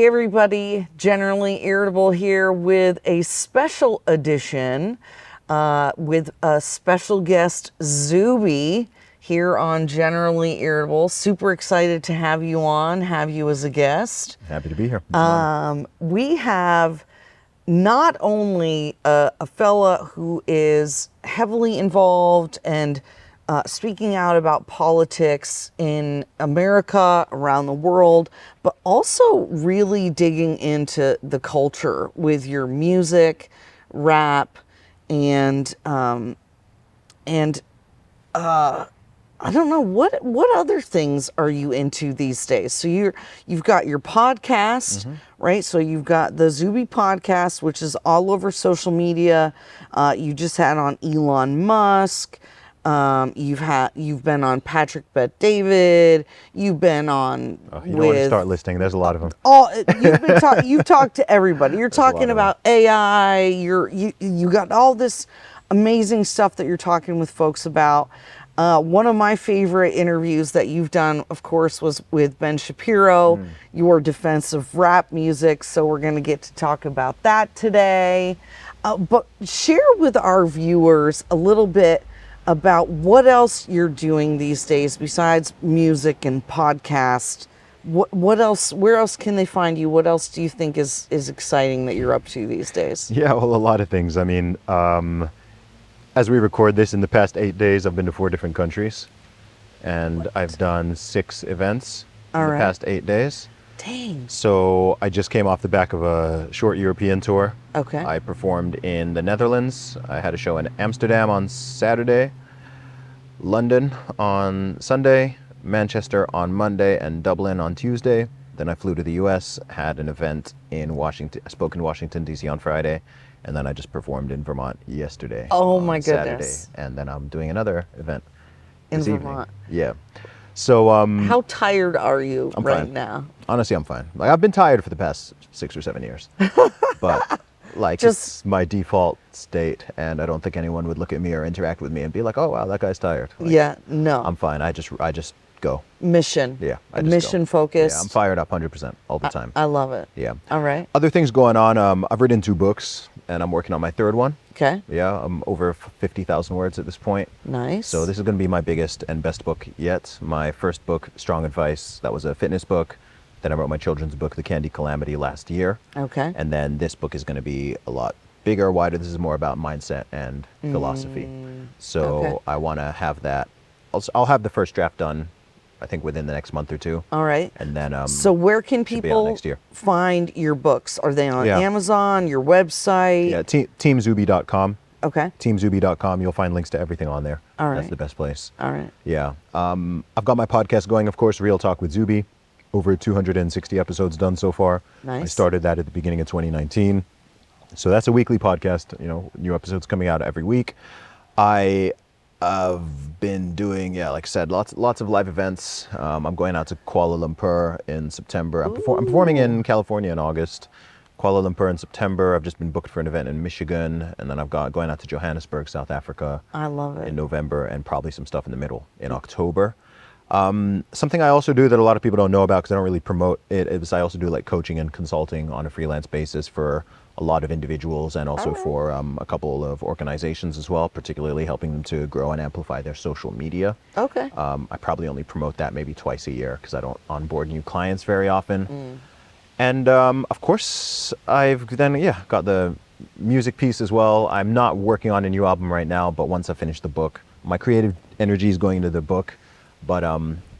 Hey everybody, Generally Irritable here with a special edition with a special guest, Zuby, here on Generally Irritable. Super excited to have you on, have you as a guest. Happy to be here. We have not only a fella who is heavily involved and speaking out about politics in America, around the world, but also really digging into the culture with your music, rap, and I don't know what other things are you into these days. So you've got your podcast, right? So you've got the Zuby podcast, which is all over social media. You just had on Elon Musk. You've been on Patrick Bet David. You've been on. You don't want to start listing. There's a lot of them. You've talked to everybody. You're talking about AI. You got all this amazing stuff that you're talking with folks about. One of my favorite interviews that you've done, of course, was with Ben Shapiro, your defense of rap music. So we're going to get to talk about that today. But share with our viewers a little bit about what else you're doing these days besides music and podcast. What else? Where else can they find you? What else do you think is exciting that you're up to these days? Yeah, well, a lot of things. I mean, as we record this, in the past 8 days, I've been to 4 different countries, and I've done 6 events in the past 8 days. Dang. So I just came off the back of a short European tour. Okay. I performed in the Netherlands. I had a show in Amsterdam on Saturday, London on Sunday, Manchester on Monday, and Dublin on Tuesday. Then I flew to the US, had an event in Washington, I spoke in Washington, D.C. on Friday, and then I just performed in Vermont yesterday. Oh my Saturday, goodness. and then I'm doing another event In this Vermont. evening. Yeah. So How tired are you right fine. now? Honestly, I'm fine. Like, I've been tired for the past 6 or 7 years, but like it's my default state, and I don't think anyone would look at me or interact with me and be like, "Oh wow, that guy's tired." Like, Yeah, no. I'm fine. I just go. Mission. Yeah, I just Mission go. focused. Yeah, I'm fired up 100% all the time. I love it. Yeah. All right. Other things going on. I've written 2 books, and I'm working on my 3rd one. Okay. Yeah, I'm over 50,000 words at this point. Nice. So this is going to be my biggest and best book yet. My first book, Strong Advice, that was a fitness book. Then I wrote my children's book, The Candy Calamity, last year. Okay. And then this book is going to be a lot bigger, wider. This is more about mindset and philosophy. So Okay. I want to have that. I'll have the first draft done, I think, within the next month or 2. All right. And then So where can should be out people next year. find your books? Are they on Yeah. Amazon, your website? Yeah, teamzuby.com. Okay. Teamzuby.com. You'll find links to everything on there. All right. That's the best place. All right. Yeah. I've got my podcast going, of course, Real Talk with Zuby. Over 260 episodes done so far. Nice. I started that at the beginning of 2019. So that's a weekly podcast, new episodes coming out every week. I have been doing, like I said, lots of live events. I'm going out to Kuala Lumpur in September. I'm performing in California in August. Kuala Lumpur in September. I've just been booked for an event in Michigan, and then I've got going out to Johannesburg, South Africa. I love it. In November, and probably some stuff in the middle in October. Something I also do that a lot of people don't know about because I don't really promote it is I also do like coaching and consulting on a freelance basis for a lot of individuals and also for a couple of organizations as well, particularly helping them to grow and amplify their social media. Okay. I probably only promote that maybe twice a year because I don't onboard new clients very often. And of course, I've then got the music piece as well. I'm not working on a new album right now, but once I finish the book, my creative energy is going into the book. But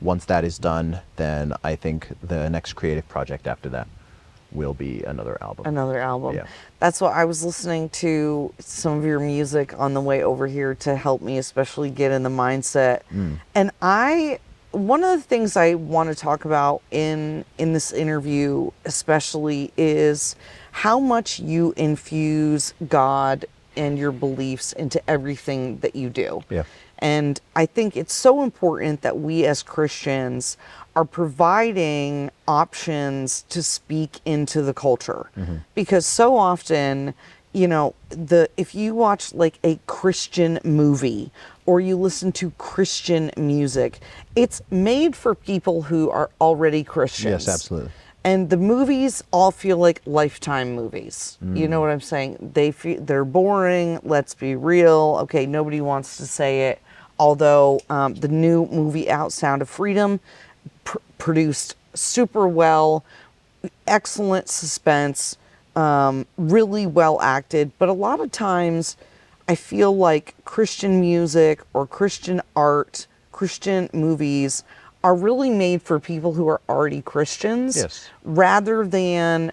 once that is done, then I think the next creative project after that will be another album. Another album. Yeah. That's what I was listening to some of your music on the way over here to help me especially get in the mindset. And one of the things I want to talk about in this interview especially is how much you infuse God and your beliefs into everything that you do. Yeah. And I think it's so important that we as Christians are providing options to speak into the culture. Because so often, if you watch like a Christian movie or you listen to Christian music, it's made for people who are already Christians. Yes, absolutely. And the movies all feel like Lifetime movies. You know what I'm saying? They're boring. Let's be real. Okay, nobody wants to say it. Although the new movie out, Sound of Freedom, produced super well, excellent suspense, really well acted. But a lot of times, I feel like Christian music or Christian art, Christian movies are really made for people who are already Christians, Yes. rather than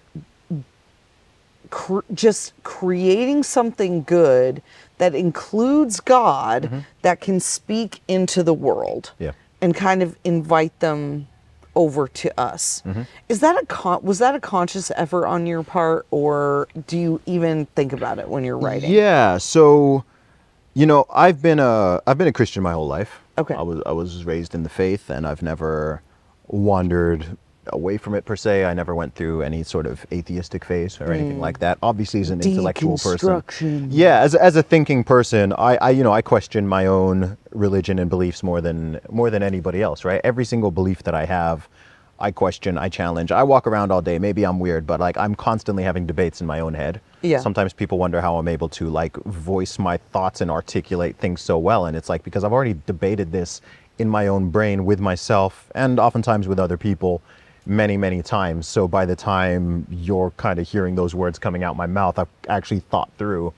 just creating something good that includes God, that can speak into the world, Yeah. and kind of invite them over to us. Is that was that a conscious effort on your part, or do you even think about it when you're writing? Yeah. So, I've been a Christian my whole life. Okay. I was raised in the faith, and I've never wandered away from it per se. I never went through any sort of atheistic phase or anything like that. Obviously, as an intellectual person, Deconstruction. yeah, as a thinking person, I question my own religion and beliefs more than anybody else. Right? Every single belief that I have, I question, I challenge. I walk around all day. Maybe I'm weird, but like I'm constantly having debates in my own head. Yeah. Sometimes people wonder how I'm able to like voice my thoughts and articulate things so well, and it's like because I've already debated this in my own brain with myself and oftentimes with other people many, many times. So by the time you're kind of hearing those words coming out my mouth, I've actually thought through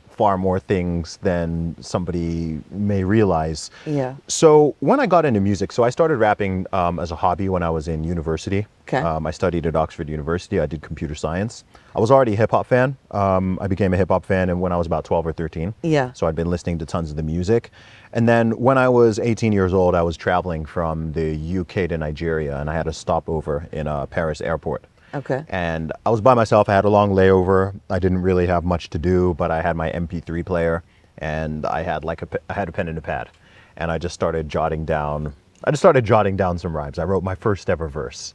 far more things than somebody may realize. Yeah. So when I got into music, so I started rapping as a hobby when I was in university. Okay. I studied at Oxford University. I did computer science. I was already a hip hop fan. I became a hip hop fan when I was about 12 or 13. Yeah. So I'd been listening to tons of the music. And then when I was 18 years old, I was traveling from the UK to Nigeria, and I had a stopover in Paris airport. Okay. And I was by myself. I had a long layover. I didn't really have much to do, but I had my MP3 player, and I had I had a pen and a pad, and I just started jotting down. Some rhymes. I wrote my first ever verse,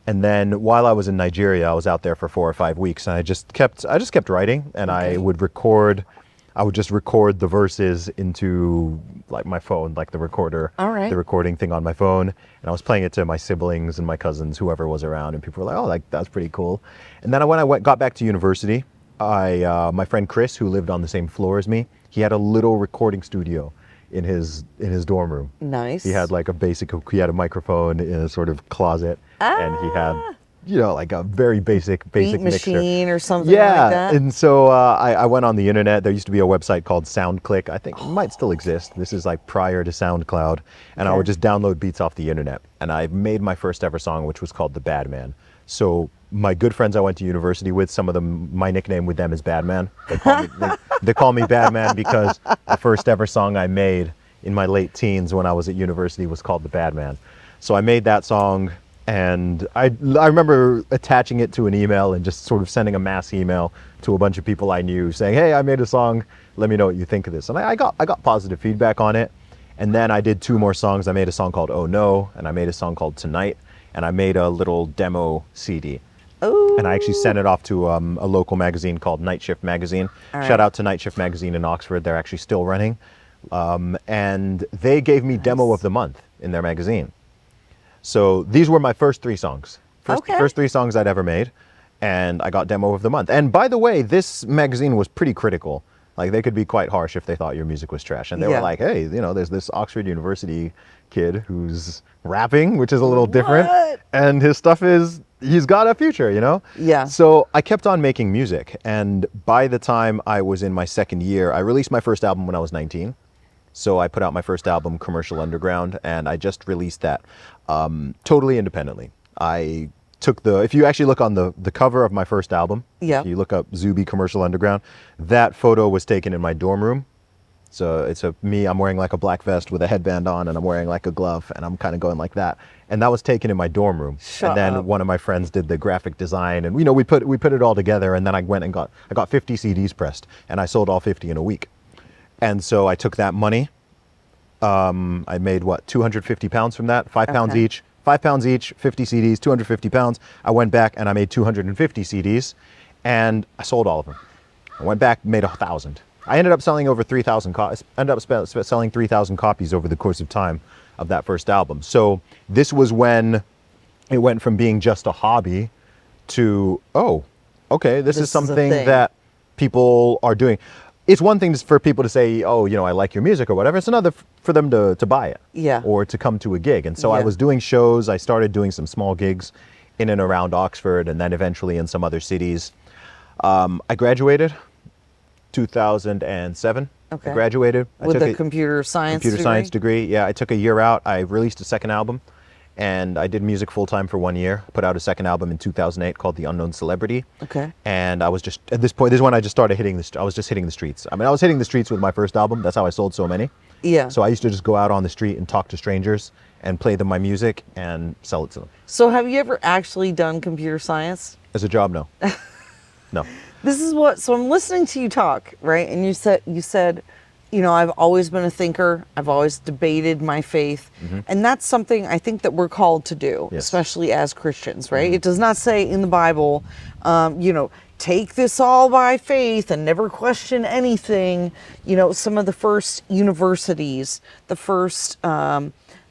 and then while I was in Nigeria, I was out there for 4 or 5 weeks, and I just kept writing, and I would just record the verses into like my phone, like the recorder, All right. the recording thing on my phone. And I was playing it to my siblings and my cousins, whoever was around, and people were like, "Oh, like that's pretty cool." And then when I got back to university, my friend Chris, who lived on the same floor as me, he had a little recording studio in his dorm room. Nice. He had like he had a microphone in a sort of closet, and he had like a very basic Beat mixer. machine or something Yeah, like that. and so I went on the internet. There used to be a website called SoundClick. I think it might still exist. This is like prior to SoundCloud. And I would just download beats off the internet. And I made my first ever song, which was called The Bad Man. So my good friends I went to university with, some of them, my nickname with them is Bad Man. They call me Bad Man because the first ever song I made in my late teens when I was at university was called The Bad Man. So I made that song. And I remember attaching it to an email and just sort of sending a mass email to a bunch of people I knew saying, "Hey, I made a song. Let me know what you think of this." And I got positive feedback on it. And then I did 2 more songs. I made a song called Oh No, and I made a song called Tonight, and I made a little demo CD. Ooh. And I actually sent it off to a local magazine called Night Shift Magazine. All Shout right. out to Night Shift Magazine in Oxford. They're actually still running. And they gave me Demo of the Month in their magazine. So these were my first 3 songs. First 3 songs I'd ever made, and I got Demo of the Month. And by the way, this magazine was pretty critical. Like they could be quite harsh if they thought your music was trash. And they were like, "Hey, there's this Oxford University kid who's rapping, which is a little different, What? and his stuff he's got a future, Yeah. So I kept on making music, and by the time I was in my second year, I released my first album when I was 19. So I put out my first album, Commercial Underground, and I just released that totally independently. I took if you actually look on the cover of my first album, Yeah. if you look up Zuby Commercial Underground, that photo was taken in my dorm room. So it's me, I'm wearing like a black vest with a headband on, and I'm wearing like a glove, and I'm kind of going like that. And that was taken in my dorm room. Shut and then up. one of my friends did the graphic design, and we put it all together, and then I went and I got 50 CDs pressed, and I sold all 50 in a week. And so I took that money. I made 250 pounds from that, £5 each, £5 each, 50 CDs, 250 pounds. I went back and I made 250 CDs, and I sold all of them. I went back, made 1,000. I ended up selling over 3,000 copies. Selling 3,000 copies over the course of time of that first album. So this was when it went from being just a hobby to, oh, okay, this is a something thing. that people are doing. It's one thing for people to say, oh, I like your music or whatever. It's another for them to buy it. Yeah. Or to come to a gig. And so I Yeah. was doing shows. I started doing some small gigs in and around Oxford, and then eventually in some other cities. I graduated 2007. Okay. I graduated. With I took a computer science computer degree? science degree. Yeah, I took a year out. I released a second album, and I did music full time for 1 year. Put out a second album in 2008 called The Unknown Celebrity. Okay. And I was just at this point. This is when I just started hitting I was just hitting the streets. I mean, I was hitting the streets with my first album. That's how I sold so many. Yeah. So I used to just go out on the street and talk to strangers and play them my music and sell it to them. So have you ever actually done computer science? As a job, no. No. So I'm listening to you talk, right? And you said, I've always been a thinker. I've always debated my faith. And that's something I think that we're called to do, Yes. especially as Christians, right? It does not say in the Bible, take this all by faith and never question anything. Some of the first universities, the first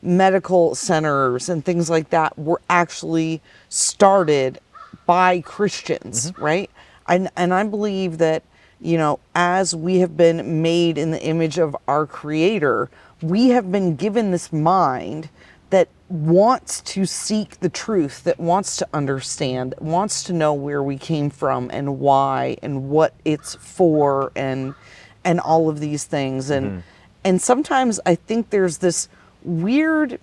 medical centers and things like that were actually started by Christians, right? And I believe that, as we have been made in the image of our Creator, we have been given this mind that wants to seek the truth, that wants to understand, wants to know where we came from and why and what it's for and all of these things. And sometimes I think there's this weird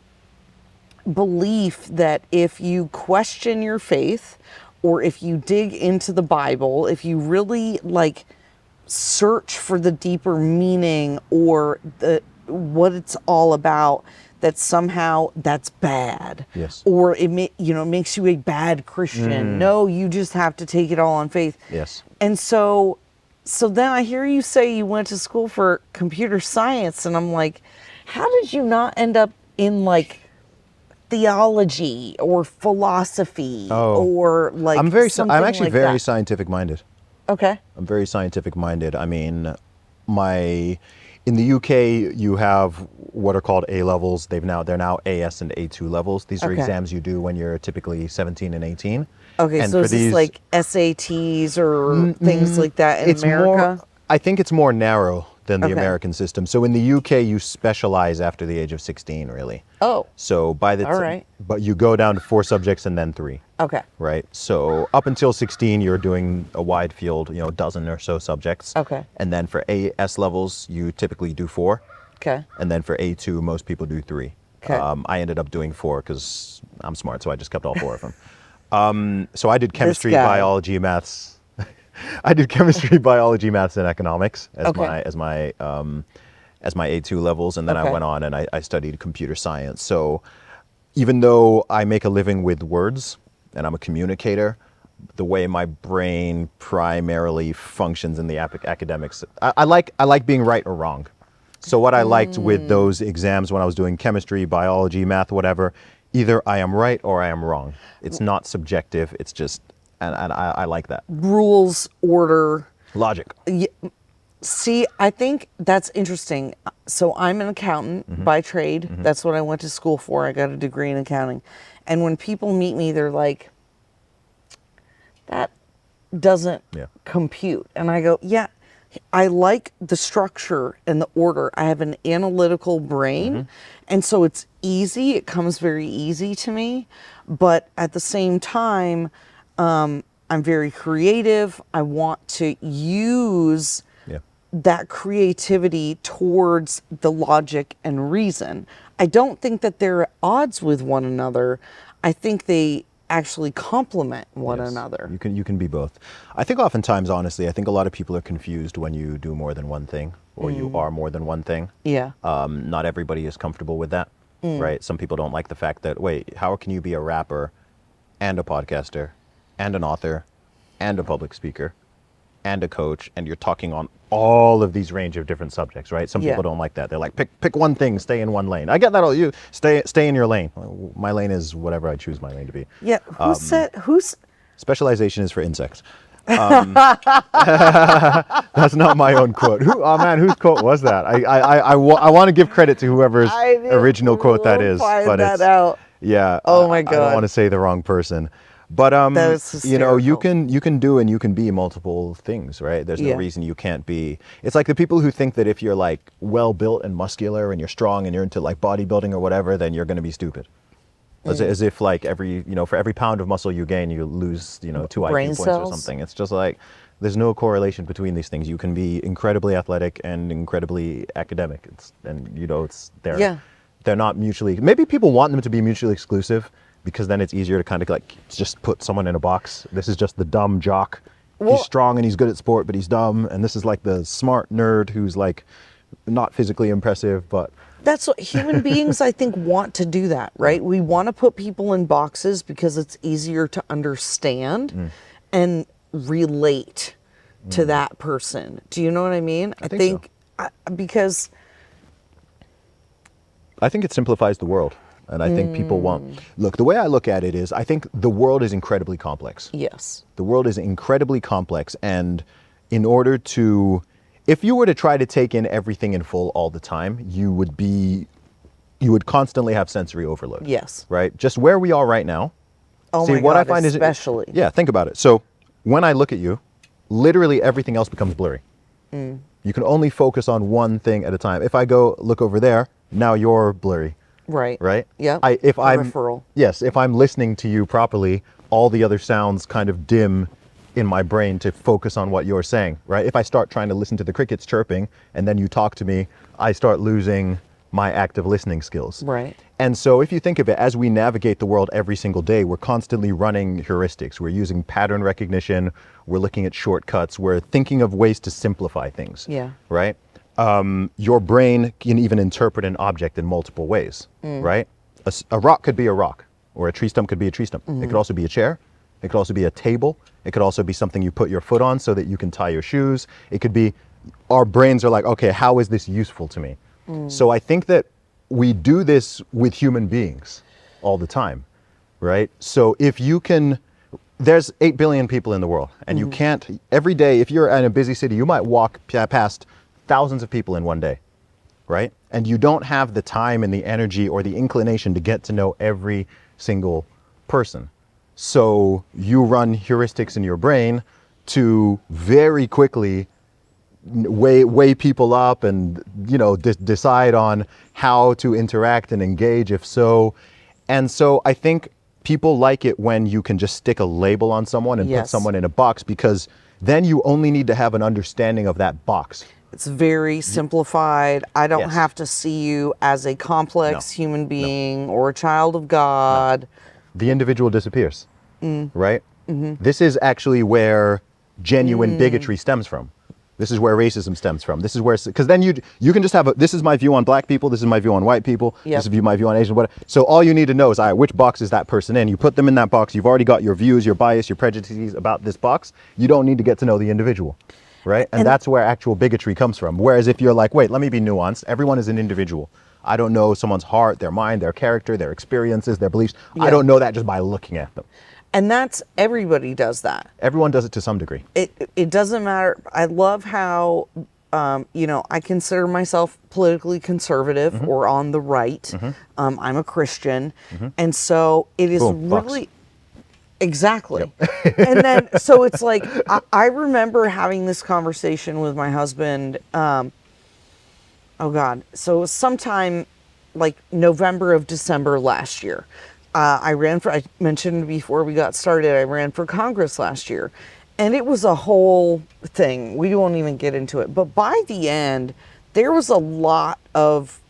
belief that if you question your faith, or if you dig into the Bible, if you really search for the deeper meaning or what it's all about, that somehow that's bad. Yes. Or it makes you a bad Christian. No, you just have to take it all on faith. Yes. And so then I hear you say you went to school for computer science, and I'm like, how did you not end up in theology or philosophy or I'm actually very scientific minded. Okay. I'm very scientific minded. I mean, in the UK you have what are called A levels. They're now AS and A2 levels. These are Okay. exams you do when you're typically 17 and 18. Okay, And so for is this these- like SATs or things like that in it's America? I think it's more narrow than the Okay. American system. So in the UK, you specialize after the age of 16, really. Oh, So by the All right. but you go down to 4 subjects and then 3, okay. right? So up until 16, you're doing a wide field, a dozen or so subjects. Okay. And then for AS levels, you typically do 4. Okay. And then for A2, most people do 3. Okay. I ended up doing 4 because I'm smart, so I just kept all 4 of them. So I did chemistry, guy. biology, maths. I did chemistry, biology, maths, and economics as Okay. my A2 levels, and then I Okay. went on and I studied computer science. So even though I make a living with words and I'm a communicator, the way my brain primarily functions in the academics, I like being right or wrong. So what I liked with those exams when I was doing chemistry, biology, math, whatever, either I am right or I am wrong. It's not subjective. It's just, and I like that. Rules, order. Logic. See, I think that's interesting. So I'm an accountant by trade. That's what I went to school for. I got a degree in accounting. And when people meet me, they're like, that doesn't Yeah. compute. And I go, yeah, I like the structure and the order. I have an analytical brain. And so it's easy. It comes very easy to me. But at the same time, I'm very creative. I want to use Yeah. that creativity towards the logic and reason. I don't think that they're at odds with one another. I think they actually complement one Yes. another. You can be both. I think oftentimes, honestly, I think a lot of people are confused when you do more than one thing or you are more than one thing. Yeah. Not everybody is comfortable with that, right? Some people don't like the fact that, wait, how can you be a rapper and a podcaster and an author and a public speaker and a coach, and you're talking on all of these range of different subjects, right? Some Yeah. people don't like that. They're like, pick one thing, stay in one lane. I get that. All you stay in your lane. My lane is whatever I choose my lane to be. Yeah. Who's Specialization is for insects. That's not my own quote. Oh man, whose quote was that? I want to give credit to whoever's original quote that is, but that out. Yeah, Oh my I don't want God. to say the wrong person, but That is you know, hysterical. you can do and you can be multiple things, right? There's no Yeah. reason you can't be. It's like the people who think that if you're like well built and muscular and you're strong and you're into like bodybuilding or whatever, then you're going to be stupid. As if like every, you know, for every pound of muscle you gain, you lose, you know, two Brain IQ points or cells. something. It's just like there's no correlation between these things. You can be incredibly athletic and incredibly academic. It's and you know it's Yeah. they're not mutually. Maybe people want them to be mutually exclusive because then it's easier to kind of like just put someone in a box. This is just the dumb jock. He's Well, strong and he's good at sport, but he's dumb. And this is like the smart nerd who's like not physically impressive, but that's what human beings, I think, want to do that, right? We want to put people in boxes because it's easier to understand and relate to that person. Do you know what I mean? I think so. Because, I think it simplifies the world. And I think people want, look, the way I look at it is I think the world is incredibly complex. yes, The world is incredibly complex. And in order to, if you were to try to take in everything in full all the time, you would constantly have sensory overload. yes. Right? Just where we are right now. Oh See, my what I God, find is, especially. yeah, think about it. So when I look at you, literally everything else becomes blurry. You can only focus on one thing at a time. If I go look over there, now you're blurry. Right. Right? Yep. If I'm Peripheral. yes, if I'm listening to you properly, all the other sounds kind of dim in my brain to focus on what you're saying, right? If I start trying to listen to the crickets chirping and then you talk to me, I start losing my active listening skills. Right. And so if you think of it, as we navigate the world every single day, we're constantly running heuristics. We're using pattern recognition. We're looking at shortcuts. We're thinking of ways to simplify things. Yeah. Right? Your brain can even interpret an object in multiple ways, right? A rock could be a rock, or a tree stump could be a tree stump. It could also be a chair. It could also be a table. It could also be something you put your foot on so that you can tie your shoes. It could be, our brains are like, okay, how is this useful to me? So I think that we do this with human beings all the time, right? So if you can, there's 8 billion people in the world, and you can't, every day, if you're in a busy city, you might walk past thousands of people in one day, right? And you don't have the time and the energy or the inclination to get to know every single person. So you run heuristics in your brain to very quickly weigh people up and, you know, decide on how to interact and engage, if so. And so I think people like it when you can just stick a label on someone and put Yes. someone in a box, because then you only need to have an understanding of that box. It's very simplified. I don't Yes. have to see you as a complex No. human being or a child of God. The individual disappears, right? This is actually where genuine bigotry stems from. This is where racism stems from. This is where, because then you can just have this is my view on black people, this is my view on white people, Yep. this is my view on Asian, whatever. So all you need to know is, all right, which box is that person in? You put them in that box. You've already got your views, your bias, your prejudices about this box. You don't need to get to know the individual, right? And that's where actual bigotry comes from. Whereas if you're like, wait, let me be nuanced. Everyone is an individual. I don't know someone's heart, their mind, their character, their experiences, their beliefs. I Yeah. don't know that just by looking at them. And that's, everybody does that. Everyone does it to some degree. It doesn't matter. I love how, you know, I consider myself politically conservative or on the right. I'm a Christian. And so it is Boom, box. really, exactly. And then, so it's like, I remember having this conversation with my husband. Oh God. So it was sometime like November of December last year. I mentioned before we got started, I ran for Congress last year. And it was a whole thing. We won't even get into it. But by the end, there was a lot of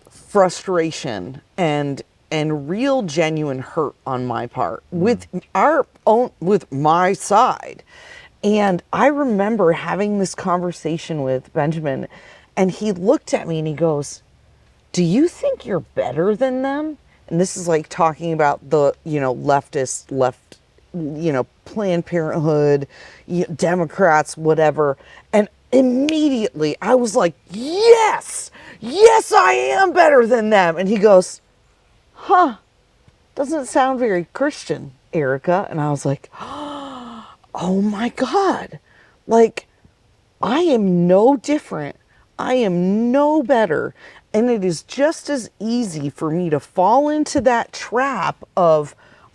frustration and real genuine hurt on my part with my side. And I remember having this conversation with Benjamin, and he looked at me and he goes, "Do you think you're better than them?" And this is like talking about the, you know, left, you know, Planned Parenthood, Democrats, whatever. And immediately I was like, yes, I am better than them. And he goes, doesn't sound very Christian, Erica. And I was like, oh my God, like, I am no different. I am no better. And it is just as easy for me to fall into that trap of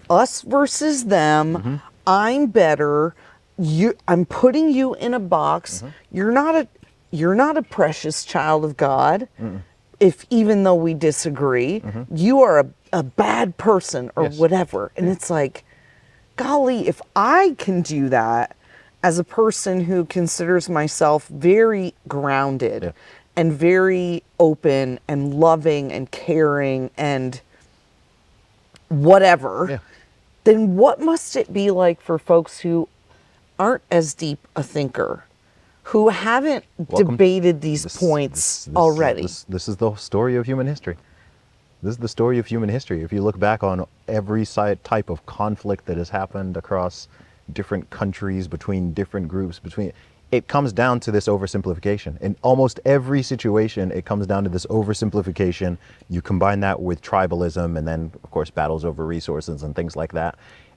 us versus them. I'm better. I'm putting you in a box. You're not a precious child of God. If even though we disagree, you are a bad person or Yes. whatever. And it's like, golly, if I can do that as a person who considers myself very grounded Yeah. and very open and loving and caring and whatever, Yeah. then what must it be like for folks who aren't as deep a thinker, who haven't Welcome. debated these points already? This is the story of human history. This is the story of human history. If you look back on every type of conflict that has happened across different countries, between different groups, it comes down to this oversimplification. In almost every situation, it comes down to this oversimplification. You combine that with tribalism and then, of course, battles over resources and things like that.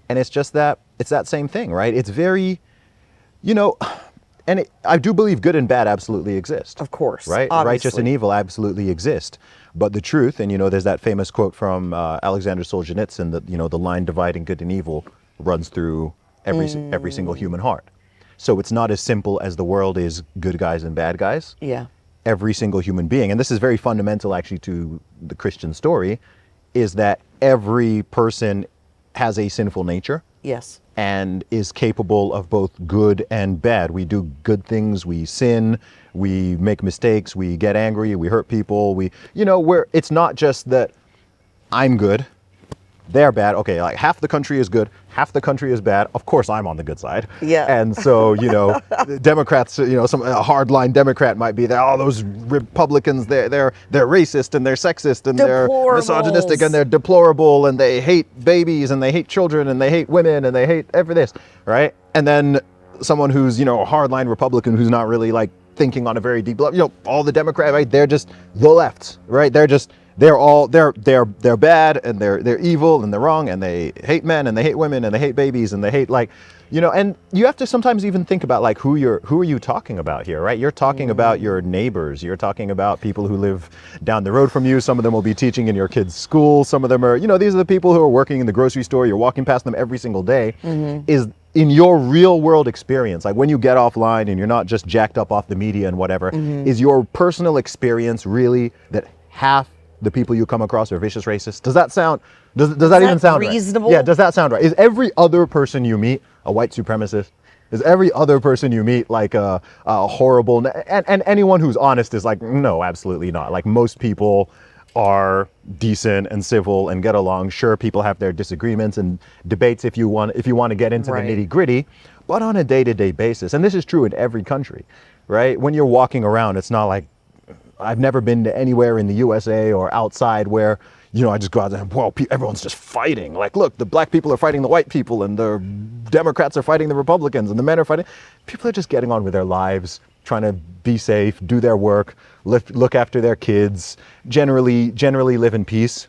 And it's just that, it's that same thing, right? It's very, I do believe good and bad absolutely exist. Of course, Right? obviously. Righteous and evil absolutely exist. But the truth, and there's that famous quote from Alexander Solzhenitsyn that, the line dividing good and evil runs through every single human heart. So it's not as simple as the world is good guys and bad guys. Yeah. Every single human being, and this is very fundamental actually to the Christian story, is that every person has a sinful nature. Yes. And is capable of both good and bad. We do good things, we sin, we make mistakes, we get angry, we hurt people, it's not just that I'm good, they're bad. Okay, like half the country is good, half the country is bad. Of course I'm on the good side. Yeah. And so, Democrats, a hardline Democrat might be there. Oh, those Republicans, they're racist and they're sexist and they're misogynistic and they're deplorable and they hate babies and they hate children and they hate women and they hate everything, right? And then someone who's, a hardline Republican who's not really like thinking on a very deep level, all the Democrats, right? They're just the left, right? They're bad and they're evil and they're wrong and they hate men and they hate women and they hate babies and they hate and you have to sometimes even think about like who are you talking about here, right? You're talking about your neighbors. You're talking about people who live down the road from you. Some of them will be teaching in your kids' school. Some of them are, these are the people who are working in the grocery store. You're walking past them every single day. Is in your real world experience, like when you get offline and you're not just jacked up off the media and whatever, is your personal experience really that half the people you come across are vicious racists? Does that sound, does that even sound reasonable? Right? Yeah, does that sound right? Is every other person you meet a white supremacist? Is every other person you meet like a horrible, and anyone who's honest is like, no, absolutely not. Like most people are decent and civil and get along. Sure, people have their disagreements and debates if you want to get into Right. the nitty gritty, but on a day-to-day basis, and this is true in every country, right? When you're walking around, it's not like, I've never been to anywhere in the USA or outside where, I just go out there and, well, everyone's just fighting. Like, look, the black people are fighting the white people and the Democrats are fighting the Republicans and the men are fighting. People are just getting on with their lives, trying to be safe, do their work, look after their kids, generally live in peace.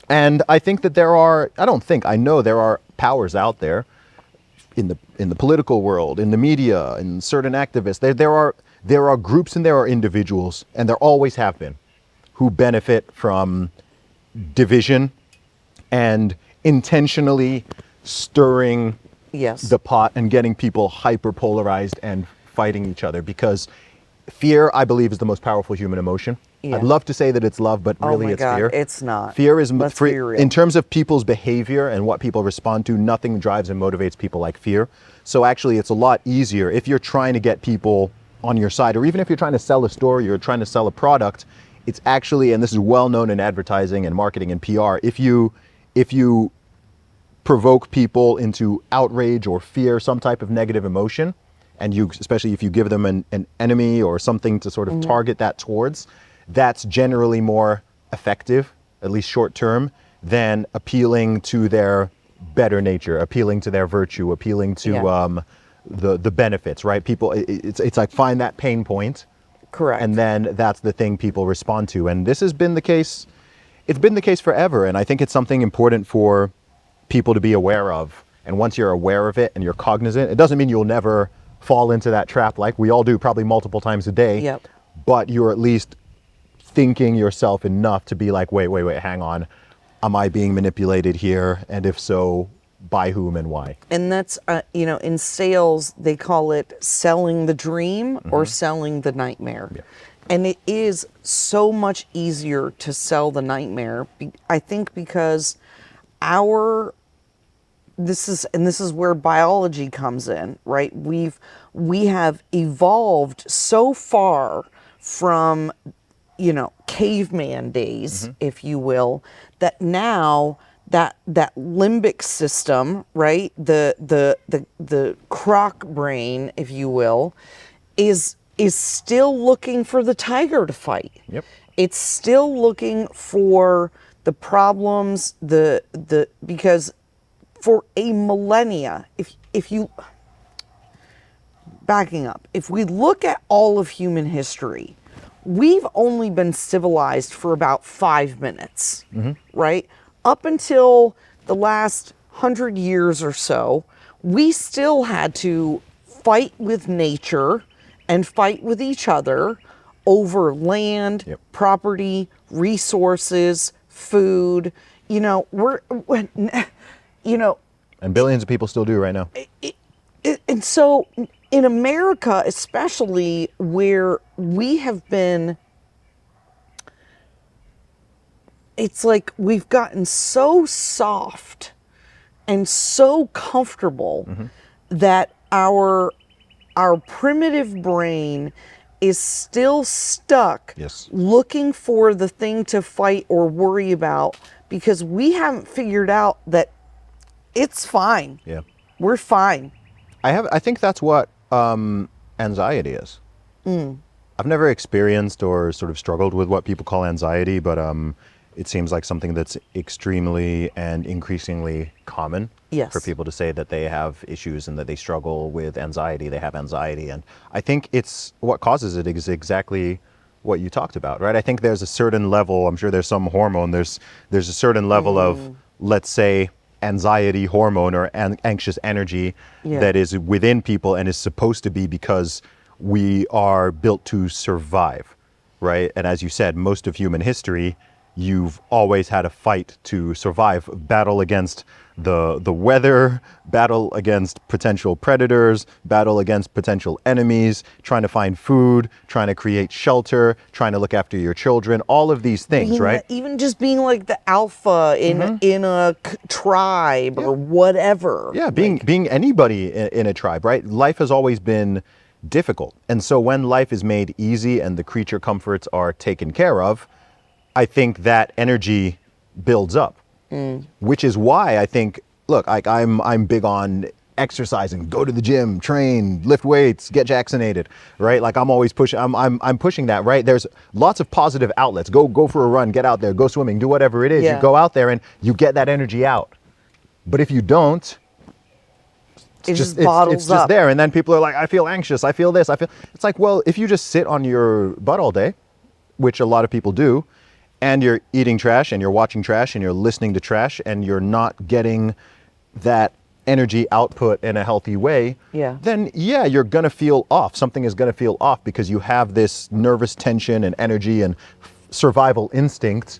And I think that I know there are powers out there in the political world, in the media, in certain activists. There are groups and there are individuals, and there always have been, who benefit from division and intentionally stirring Yes. the pot and getting people hyper-polarized and fighting each other, because fear, I believe, is the most powerful human emotion. Yeah. I'd love to say that it's love, but really oh my it's God, fear. it's not. Fear is Let's be real. in terms of people's behavior and what people respond to, nothing drives and motivates people like fear. So actually it's a lot easier if you're trying to get people on your side, or even if you're trying to sell a story, you're trying to sell a product, it's actually, and this is well known in advertising and marketing and PR, if you provoke people into outrage or fear, some type of negative emotion, and especially if you give them an enemy or something to sort of target that towards, that's generally more effective, at least short term, than appealing to their better nature, appealing to their virtue, appealing to the benefits, right? People, it's like find that pain point. Correct. And then that's the thing people respond to. And this has been the case, it's been the case forever. And I think it's something important for people to be aware of. And once you're aware of it and you're cognizant, it doesn't mean you'll never fall into that trap like we all do probably multiple times a day. Yep. but you're at least thinking yourself enough to be like, wait, hang on. Am I being manipulated here? And if so, by whom and why? And that's, in sales, they call it selling the dream or selling the nightmare. Yeah. And it is so much easier to sell the nightmare, I think, because this is where biology comes in, right? We have evolved so far from, caveman days, if you will, that now that limbic system, right? The croc brain, if you will, is still looking for the tiger to fight. Yep. It's still looking for the problems, because for a millennia, if you backing up, if we look at all of human history, we've only been civilized for about 5 minutes, right? Up until the last 100 years or so, we still had to fight with nature and fight with each other over land, Yep. property, resources, food. And billions of people still do right now. And so in America, especially, where we have been, it's like we've gotten so soft and so comfortable that our primitive brain is still stuck Yes. looking for the thing to fight or worry about, because we haven't figured out that it's fine. Yeah. We're fine. I think that's what anxiety is. I've never experienced or sort of struggled with what people call anxiety, but it seems like something that's extremely and increasingly common Yes. for people to say that they have issues and that they struggle with anxiety, they have anxiety. And I think it's what causes it is exactly what you talked about, right? I think there's a certain level, I'm sure there's some hormone, there's a certain level of, let's say, anxiety hormone or anxious energy that is within people and is supposed to be because we are built to survive, right? And as you said, most of human history, you've always had a fight to survive, battle against the weather, battle against potential predators, battle against potential enemies, trying to find food, trying to create shelter, trying to look after your children, all of these things, right? Even just being like the alpha in a tribe or whatever. Yeah, being anybody in a tribe, right? Life has always been difficult. And so when life is made easy and the creature comforts are taken care of, I think that energy builds up. Which is why I think, look, I'm big on exercising, go to the gym, train, lift weights, get vaccinated, right? Like I'm always pushing, I'm pushing that, right? There's lots of positive outlets. Go for a run, get out there, go swimming, do whatever it is. Yeah. You go out there and you get that energy out. But if you don't, It just bottles it's just up. there. And then people are like, I feel anxious, I feel this, it's like, well, if you just sit on your butt all day, which a lot of people do, and you're eating trash and you're watching trash and you're listening to trash and you're not getting that energy output in a healthy way, then you're going to feel off. Something is going to feel off because you have this nervous tension and energy and survival instincts,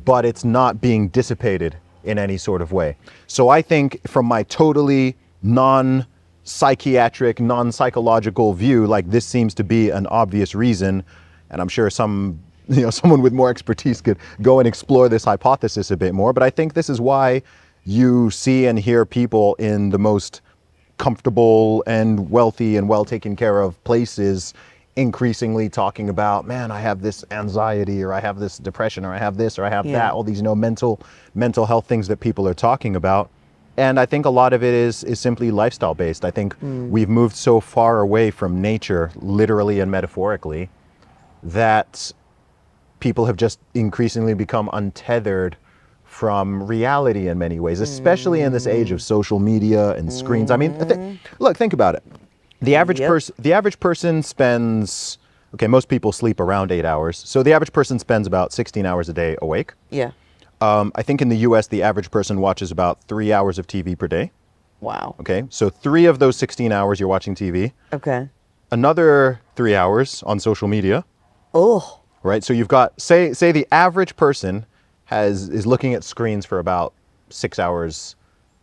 but it's not being dissipated in any sort of way. So I think from my totally non-psychiatric, non-psychological view, like this seems to be an obvious reason, and I'm sure someone with more expertise could go and explore this hypothesis a bit more. But I think this is why you see and hear people in the most comfortable and wealthy and well taken care of places increasingly talking about, man, I have this anxiety, or I have this depression, or I have this, or I have that, all these, mental health things that people are talking about. And I think a lot of it is simply lifestyle based. I think we've moved so far away from nature, literally and metaphorically, that people have just increasingly become untethered from reality in many ways, especially in this age of social media and screens. I mean, think about it. The average person spends, most people sleep around 8 hours. So the average person spends about 16 hours a day awake. Yeah. I think in the US, the average person watches about 3 hours of TV per day. Wow. Okay. So 3 of those 16 hours you're watching TV. Okay. Another 3 hours on social media. Oh, right? So you've got, say the average person is looking at screens for about 6 hours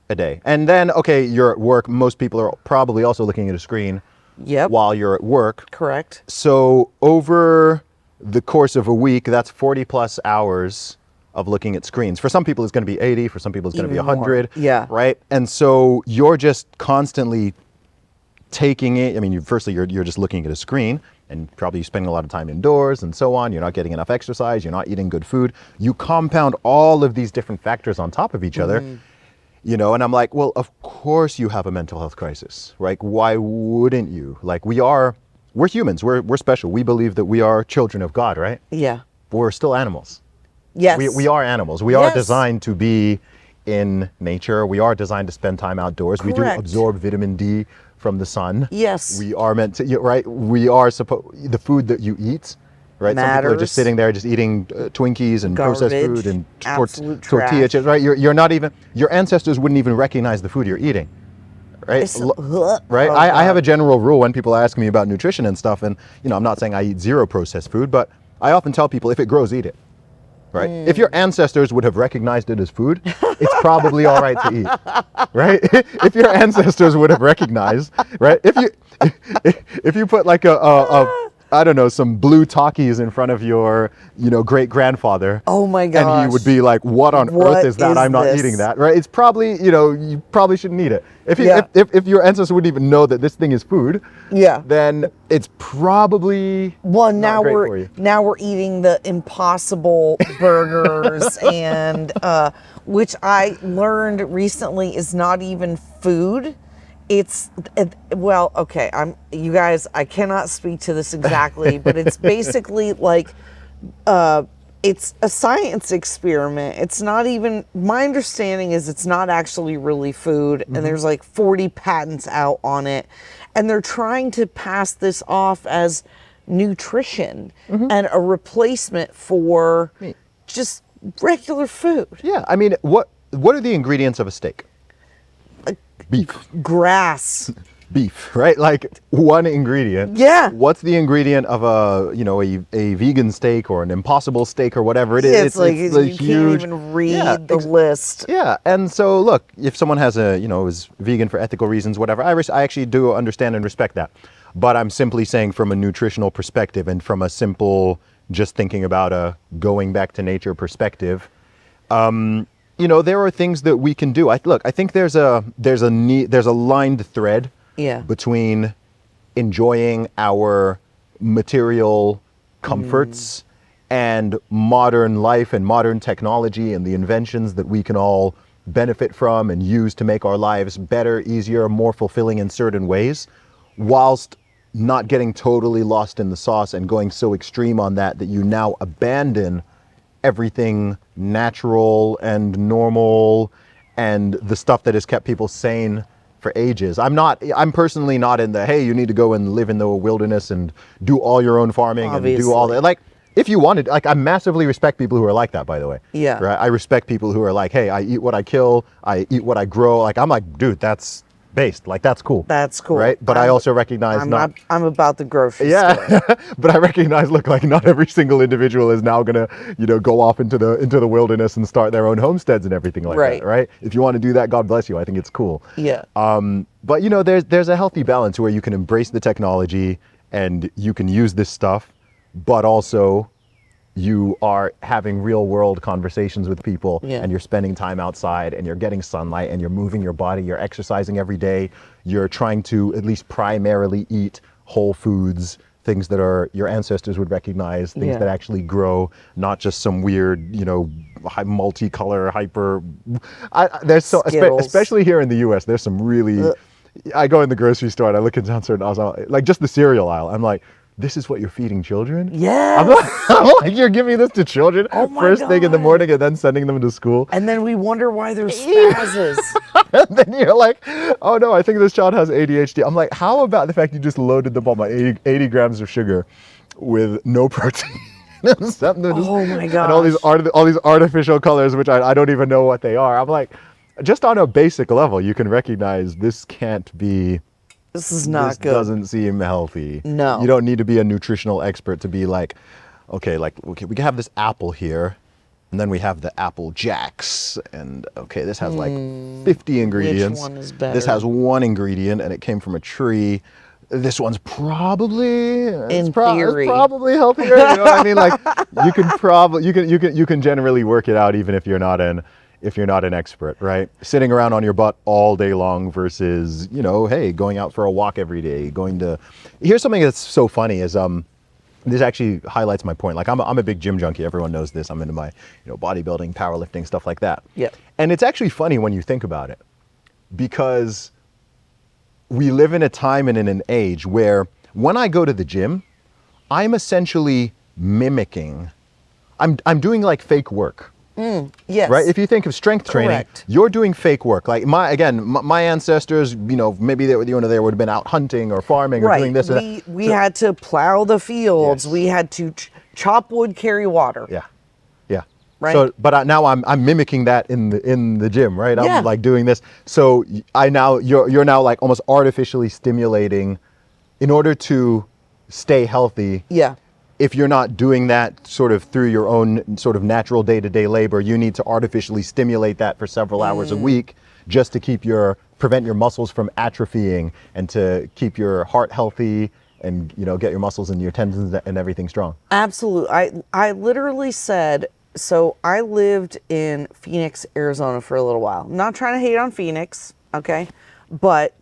a day. And then, okay, you're at work. Most people are probably also looking at a screen yep. while you're at work. Correct. So over the course of a week, that's 40 plus hours of looking at screens. For some people, it's going to be 80. For some people, it's going to be Even more. 100. Yeah. Right. And so you're just constantly taking it. I mean, firstly, you're just looking at a screen, and probably spending a lot of time indoors and so on. You're not getting enough exercise. You're not eating good food. You compound all of these different factors on top of each other. And I'm like, well, of course you have a mental health crisis, right? Why wouldn't you? Like, we're humans. We're special. We believe that we are children of God, right? Yeah. But we're still animals. Yes. We are animals. We are designed to be in nature. We are designed to spend time outdoors. Correct. We do absorb vitamin D from the sun. Yes. We are meant to, right? We are supposed, the food that you eat, right? Some people are Matters. just sitting there just eating Twinkies and processed Garbage. food and Absolute tortilla trash. chips, right? You're not even, your ancestors wouldn't even recognize the food you're eating, right? Right? Oh, I have God. a general rule when people ask me about nutrition and stuff, and I'm not saying I eat zero processed food, but I often tell people if it grows, eat it. Right? If your ancestors would have recognized it as food, it's probably all right to eat. Right? If your ancestors would have recognized, right? If you put like I don't know, some blue Takis in front of your, great grandfather. Oh my gosh. And he would be like, what on What earth is that? is I'm not this? eating that. Right? It's probably, you probably shouldn't eat it. Yeah. If your ancestors wouldn't even know that this thing is food, Yeah. then it's probably Well, not now great for you. we're eating the Impossible burgers and which I learned recently is not even food. It's well, okay. You guys. I cannot speak to this exactly, but it's basically like it's a science experiment. It's not even. My understanding is it's not actually really food, and there's like 40 patents out on it, and they're trying to pass this off as nutrition and a replacement for just regular food. Yeah, I mean, what are the ingredients of a steak? Beef. Grass. Beef, right? Like one ingredient. Yeah. What's the ingredient of a vegan steak or an Impossible steak or whatever it is? It's like you a can't huge, even read the list. Yeah, and so look, if someone has is vegan for ethical reasons, whatever, I actually do understand and respect that. But I'm simply saying from a nutritional perspective and from a simple, just thinking about a going back to nature perspective, there are things that we can do. I think there's a lined thread between enjoying our material comforts and modern life and modern technology and the inventions that we can all benefit from and use to make our lives better, easier, more fulfilling in certain ways, whilst not getting totally lost in the sauce and going so extreme on that you now abandon everything natural and normal and the stuff that has kept people sane for ages. I'm personally not in the, hey, you need to go and live in the wilderness and do all your own farming and do all that. Like, if you wanted, like, I massively respect people who are like that, by the way. Yeah. Right? I respect people who are like, hey, I eat what I kill, I eat what I grow. Like, I'm like, dude, that's based. Like, that's cool. That's cool. Right? But I also recognize I'm about the grocery store. But I recognize, look, like not every single individual is now gonna, go off into the wilderness and start their own homesteads and everything like that, right? If you want to do that, God bless you. I think it's cool. Yeah. But there's a healthy balance where you can embrace the technology and you can use this stuff, but also you are having real world conversations with people and you're spending time outside and you're getting sunlight and you're moving your body, you're exercising every day, you're trying to at least primarily eat whole foods, things that are your ancestors would recognize, things that actually grow, not just some weird, multicolor hyper. There's so, especially here in the US, there's some really, I go in the grocery store and I look in certain aisles, like just the cereal aisle, I'm like, this is what you're feeding children? Yeah. I'm like, you're giving this to children first thing in the morning and then sending them to school? And then we wonder why there's spazzes. And then you're like, oh no, I think this child has ADHD. I'm like, how about the fact you just loaded them on 80 grams of sugar with no protein? Oh my gosh. And all these artificial colors, which I don't even know what they are. I'm like, just on a basic level, you can recognize this can't be This is not this good. doesn't seem healthy. No. You don't need to be a nutritional expert to be like, okay, we can have this apple here, and then we have the Apple Jacks, and okay, this has like 50 ingredients. Which one is better? This has one ingredient, and it came from a tree. This one's probably In theory. it's probably healthier. You know what I mean? Like you can generally work it out even if you're not an expert, right? Sitting around on your butt all day long versus, hey, going out for a walk every day, here's something that's so funny is this actually highlights my point. Like I'm a big gym junkie. Everyone knows this. I'm into my, bodybuilding, powerlifting, stuff like that. Yep. And it's actually funny when you think about it, because we live in a time and in an age where when I go to the gym, I'm essentially mimicking. I'm doing like fake work. Yes. Right? If you think of strength training, Correct. you're doing fake work. Like my ancestors, maybe they would have been out hunting or farming or doing this. We had to plow the fields. Yes. We had to chop wood, carry water. Yeah. Right. So, but now I'm mimicking that in the gym, right? Yeah. I'm like doing this. So you're now like almost artificially stimulating, in order to stay healthy. Yeah. If you're not doing that sort of through your own sort of natural day-to-day labor, you need to artificially stimulate that for several hours a week just to prevent your muscles from atrophying and to keep your heart healthy and, get your muscles and your tendons and everything strong. Absolutely. I literally said, so I lived in Phoenix, Arizona for a little while. I'm not trying to hate on Phoenix, okay? But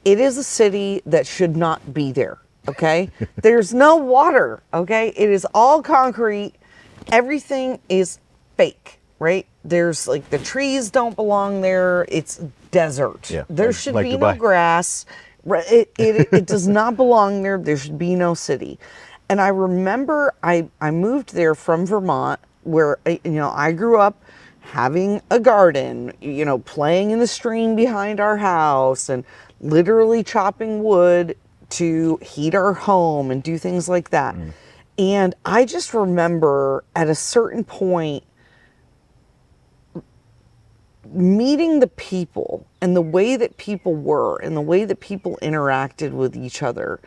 it is a city that should not be there. Okay, there's no water. Okay, it is all concrete. Everything is fake, right? There's like the trees don't belong there. It's desert. Yeah, There like- should like be Dubai. no grass. It does not belong there. There should be no city. And I remember I moved there from Vermont, where I grew up having a garden, playing in the stream behind our house and literally chopping wood to heat our home and do things like that. And I just remember at a certain point meeting the people and the way that people were and the way that people interacted with each other.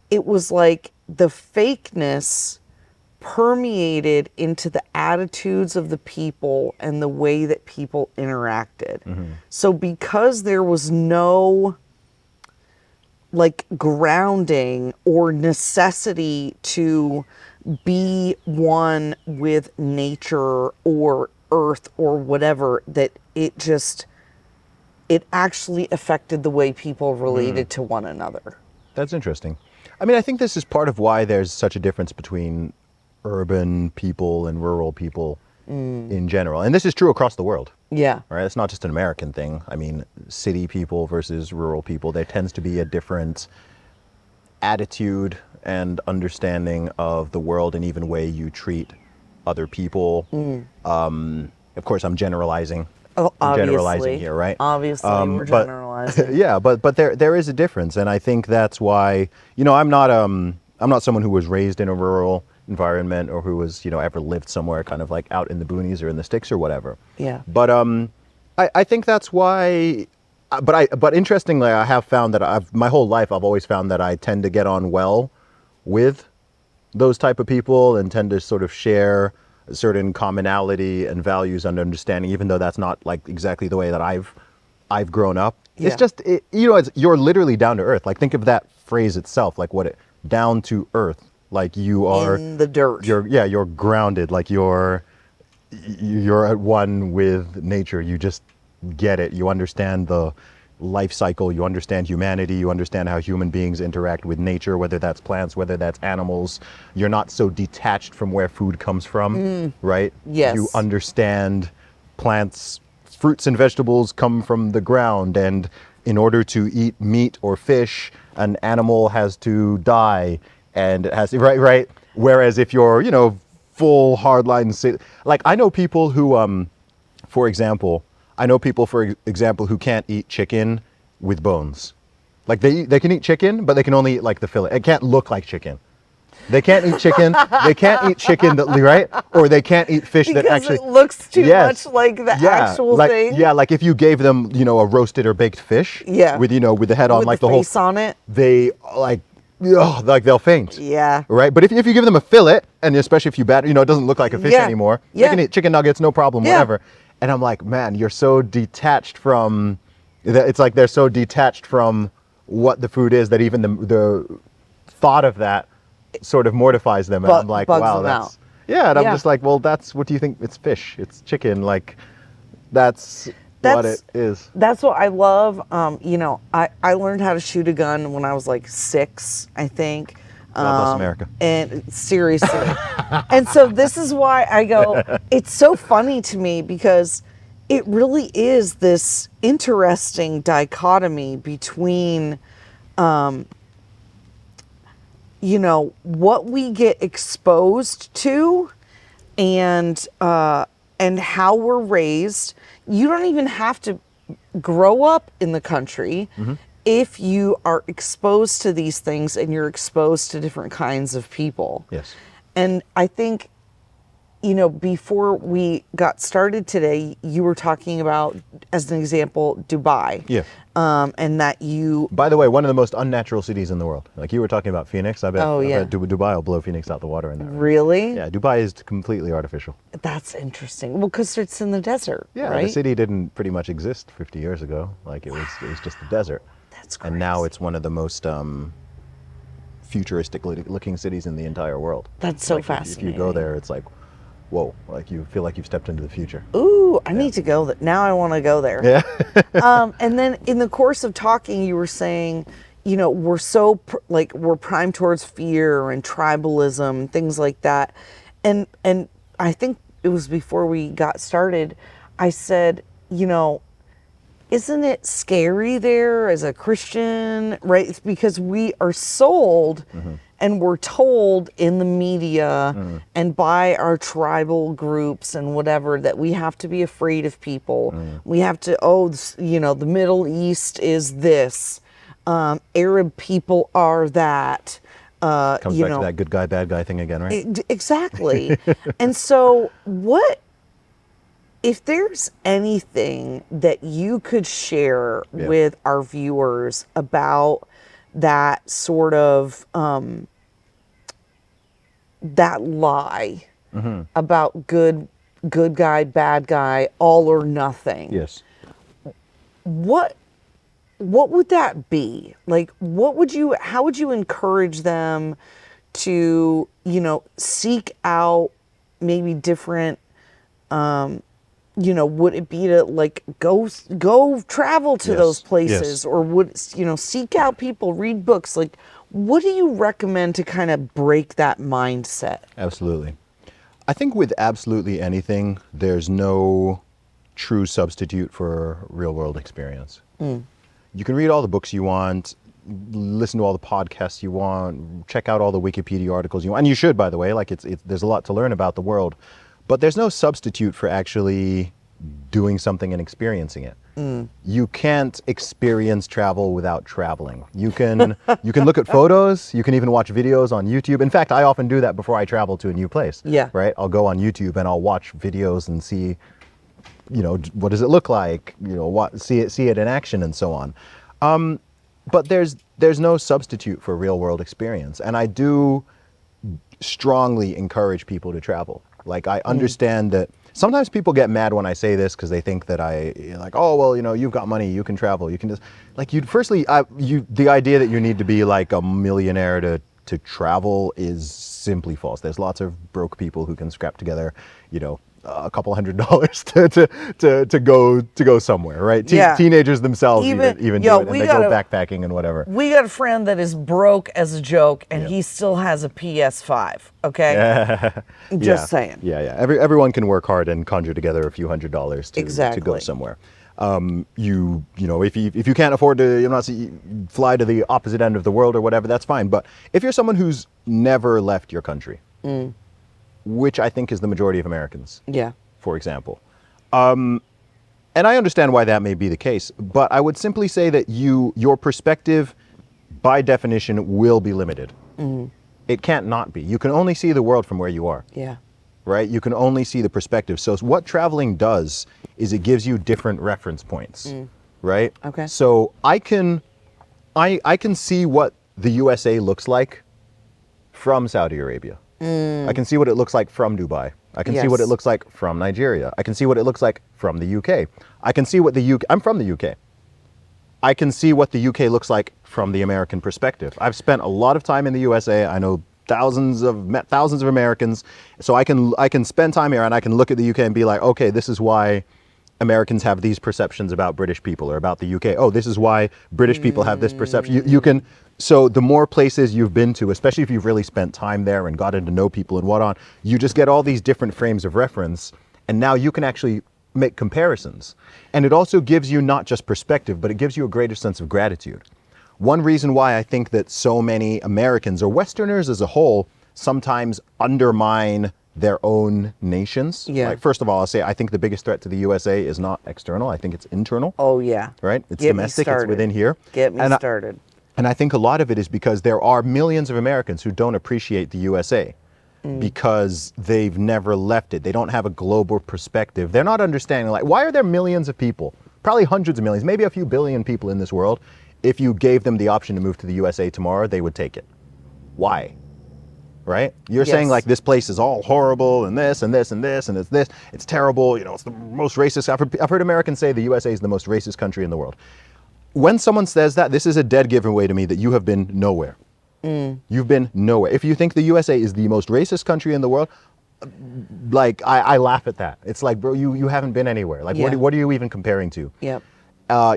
It was like the fakeness permeated into the attitudes of the people and the way that people interacted. So because there was no like grounding or necessity to be one with nature or earth or whatever, that it actually affected the way people related to one another. That's interesting. I mean, I think this is part of why there's such a difference between urban people and rural people in general. And this is true across the world. Yeah. Right? It's not just an American thing. I mean, city people versus rural people, there tends to be a different attitude and understanding of the world and even way you treat other people. Of course, I'm generalizing. Oh, I'm obviously. generalizing here, right? Obviously, we're but- generalizing. Yeah, but there is a difference, and I think that's why I'm not someone who was raised in a rural environment or who was ever lived somewhere kind of like out in the boonies or in the sticks or whatever. Yeah. But I think that's why. But interestingly, I have found that my whole life I've always found that I tend to get on well with those type of people and tend to sort of share a certain commonality and values and understanding, even though that's not like exactly the way that I've grown up. Yeah. It's just you're literally down to earth. Like think of that phrase itself, like down to earth. Like you are In the dirt. You're grounded. Like you're at one with nature. You just get it. You understand the life cycle. You understand humanity. You understand how human beings interact with nature, whether that's plants, whether that's animals. You're not so detached from where food comes from, right? Yes. You understand plants, fruits and vegetables come from the ground, and in order to eat meat or fish, an animal has to die, and it has to, right. Whereas if you're, full hardline, like I know people who, for example, who can't eat chicken with bones. Like they can eat chicken, but they can only eat like the fillet. It can't look like chicken. They can't eat chicken. They can't eat chicken, right? Or they can't eat fish because that actually it looks too yes. much like the yeah, actual like, thing. Yeah, like if you gave them, a roasted or baked fish Yeah. with, with the head on, With like the the whole face on it. they like, ugh, like they'll faint. Yeah. Right? But if you give them a fillet, and especially if you it doesn't look like a fish Yeah. anymore, Yeah. they can eat chicken nuggets, no problem, Yeah. whatever. And I'm like, man, you're so detached from, it's like they're so detached from what the food is that even the thought of that sort of mortifies them. And I'm like, bugs wow, them that's, out. yeah. And Yeah. I'm just like, well, what do you think? It's fish, it's chicken. Like, that's what it is. That's what I love. I learned how to shoot a gun when I was like 6, I think. God bless America. And seriously. And so this is why I go, it's so funny to me because it really is this interesting dichotomy between, what we get exposed to and how we're raised. You don't even have to grow up in the country if you are exposed to these things and you're exposed to different kinds of people. Yes. And I think, before we got started today, you were talking about, as an example, Dubai. Yeah. And that you... By the way, one of the most unnatural cities in the world. Like you were talking about Phoenix. I bet Dubai will blow Phoenix out the water in that. Really? Yeah, Dubai is completely artificial. That's interesting. Well, because it's in the desert, Yeah, right? the city didn't pretty much exist 50 years ago. Like it was just the desert. That's crazy. And now it's one of the most futuristic looking cities in the entire world. That's so like fascinating. If you go there, it's like, whoa, like you feel like you've stepped into the future. Ooh, I need to go. Now I want to go there. Yeah. And then in the course of talking, you were saying, we're so we're primed towards fear and tribalism, things like that. And I think it was before we got started, I said, isn't it scary there as a Christian, right? It's because we are sold and we're told in the media and by our tribal groups and whatever that we have to be afraid of people. We have to, the Middle East is this. Arab people are that. Comes back to that good guy, bad guy thing again, right? Exactly. And so if there's anything that you could share with our viewers about that sort of that lie about good guy, bad guy, all or nothing. Yes. What would that be? Like, how would you encourage them to, seek out maybe different, would it be to like go travel to those places, or would, seek out people, read books? Like, what do you recommend to kind of break that mindset? Absolutely. I think with absolutely anything, there's no true substitute for real world experience. You can read all the books you want, listen to all the podcasts you want, check out all the Wikipedia articles you want, and you should, by the way. Like there's a lot to learn about the world, but there's no substitute for actually doing something and experiencing it. You can't experience travel without traveling. You can look at photos, you can even watch videos on YouTube. In fact, I often do that before I travel to a new place. Yeah. Right? I'll go on YouTube and I'll watch videos and see, what does it look like? See it in action and so on. But there's no substitute for real world experience. And I do strongly encourage people to travel. Like, I understand that sometimes people get mad when I say this because they think that you've got money, you can travel, you can just, like, the idea that you need to be like a millionaire to travel is simply false. There's lots of broke people who can scrap together, a couple $100s to go somewhere, right? Teenagers themselves even do it, and they go backpacking and whatever. We got a friend that is broke as a joke, and he still has a PS5. Okay, just saying. Yeah. Everyone can work hard and conjure together a few $100s to go somewhere. If you can't afford to fly to the opposite end of the world or whatever, that's fine. But if you're someone who's never left your country, which I think is the majority of Americans, for example. And I understand why that may be the case, but I would simply say that your perspective, by definition, will be limited. It can't not be. You can only see the world from where you are. Yeah. Right? You can only see the perspective. So what traveling does is it gives you different reference points, right? Okay. So I can see what the USA looks like from Saudi Arabia. I can see what it looks like from Dubai. I can see what it Yes. looks like from Nigeria. I can see what it looks like from the UK. I can see what the UK, I'm from the UK. I can see what the UK looks like from the American perspective. I've spent a lot of time in the USA. I know thousands of Americans. So I can spend time here and I can look at the UK and be like, okay, this is why Americans have these perceptions about British people or about the UK. Oh, this is why British people have this perception. You can, so the more places you've been to, especially if you've really spent time there and gotten to know people and whatnot, you just get all these different frames of reference. And now you can actually make comparisons. And it also gives you not just perspective, but it gives you a greater sense of gratitude. One reason why I think that so many Americans or Westerners as a whole sometimes undermine their own nations. Yeah. Like, first of all, I'll say I think the biggest threat to the USA is not external. I think it's internal. Oh, yeah. Right? It's Get me domestic. It's started. within here. Get me And started. and I think a lot of it is because there are millions of Americans who don't appreciate the USA because they've never left it. They don't have a global perspective. They're not understanding, like, why are there millions of people, probably hundreds of millions, maybe a few billion people in this world? If you gave them the option to move to the USA tomorrow, they would take it. Why? Right? You're saying Yes. like this place is all horrible and this and this and this and it's this. It's terrible. You know, it's the most racist. I've heard Americans say the USA is the most racist country in the world. When someone says that, this is a dead giveaway to me that you have been nowhere. You've been nowhere. If you think the USA is the most racist country in the world, like I laugh at that. It's like, bro, you haven't been anywhere. Like, Yeah. what are you even comparing to? Yep.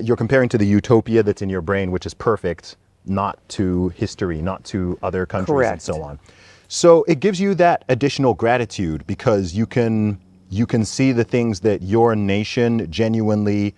You're comparing to the utopia that's in your brain, which is perfect, not to history, not to other countries and Correct. so on. So it gives you that additional gratitude because you can see the things that your nation genuinely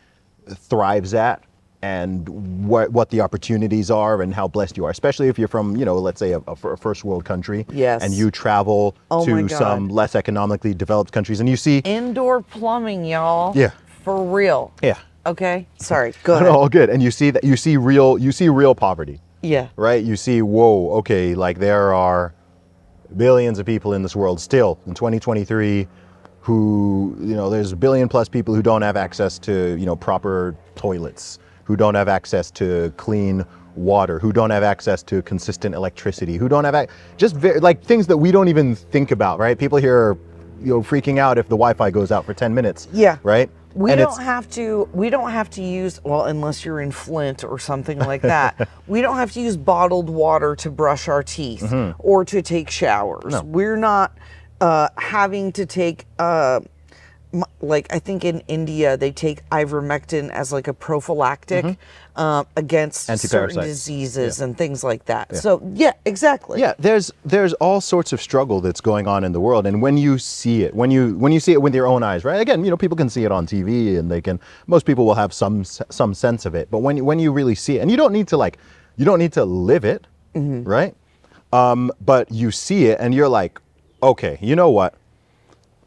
thrives at and what the opportunities are and how blessed you are, especially if you're from, you know, let's say a first world country. Yes. And you travel Oh my to God. some less economically developed countries and you see, Indoor plumbing, y'all. Yeah. For real. yeah, Okay. Sorry. Go ahead. all good. And you see that you see real poverty. Yeah. Right? You see, whoa, okay, like there are billions of people in this world still in 2023 who, you know, there's a billion plus people who don't have access to, you know, proper toilets, who don't have access to clean water, who don't have access to consistent electricity, who don't have, like things that we don't even think about, right? People here are, you know, freaking out if the Wi-Fi goes out for 10 minutes. Yeah. Right? We And don't have to use, well, unless you're in Flint or something like that. We don't have to use bottled water to brush our teeth or to take showers. No. We're not having to take like I think in India they take ivermectin as like a prophylactic against certain Anti-parasites. diseases and things like that. So yeah, exactly. Yeah, there's all sorts of struggle that's going on in the world, and when you see it, when you see it with your own eyes, right? Again, you know, people can see it on TV, and most people will have some sense of it. But when you really see it, and you don't need to live it, right? But you see it, and you're like, okay, you know what?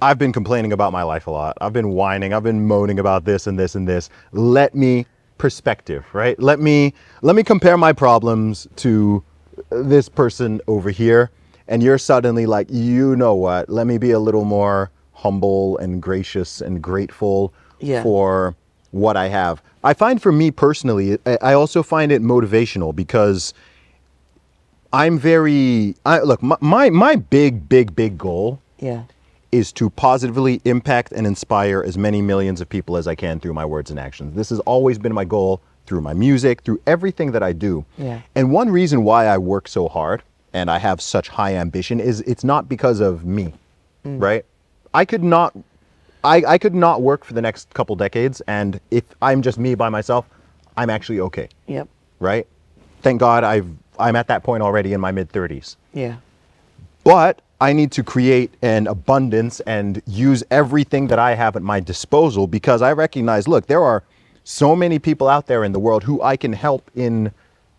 I've been complaining about my life a lot. I've been whining. I've been moaning about this and this and this. Let me perspective, right? Let me compare my problems to this person over here. And you're suddenly like, you know what? Let me be a little more humble and gracious and grateful for what I have. I find for me personally, I also find it motivational because look, my big goal Yeah. is to positively impact and inspire as many millions of people as I can through my words and actions. This has always been my goal through my music, through everything that I do. Yeah. And one reason why I work so hard and I have such high ambition is it's not because of me, right? I could not work for the next couple decades, and if I'm just me by myself, I'm actually okay, Yep. right? Thank God I'm at that point already in my mid-30s. Yeah. But I need to create an abundance and use everything that I have at my disposal because I recognize, look, there are so many people out there in the world who I can help in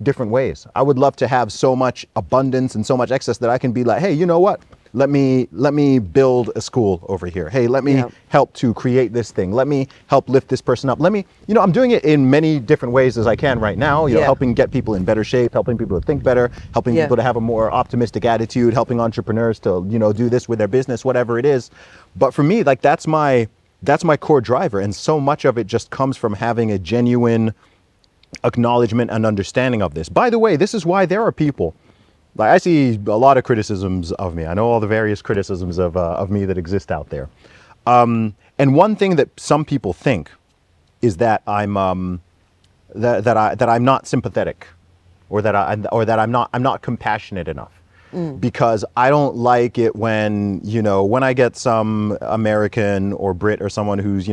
different ways. I would love to have so much abundance and so much excess that I can be like, hey, you know what? let me build a school over here. Hey, let me help to create this thing. Let me help lift this person up. Let me, I'm doing it in many different ways as I can right now, helping get people in better shape, helping people to think better, helping people to have a more optimistic attitude, helping entrepreneurs to, do this with their business, whatever it is. But for me, like that's my core driver. And so much of it just comes from having a genuine acknowledgement and understanding of this. By the way, this is why there are people, like I see a lot of criticisms of me. I know all the various criticisms of me that exist out there. And one thing that some people think is that I'm that I'm not sympathetic, or that I'm not compassionate enough. Because I don't like it when I get some American or Brit or someone who's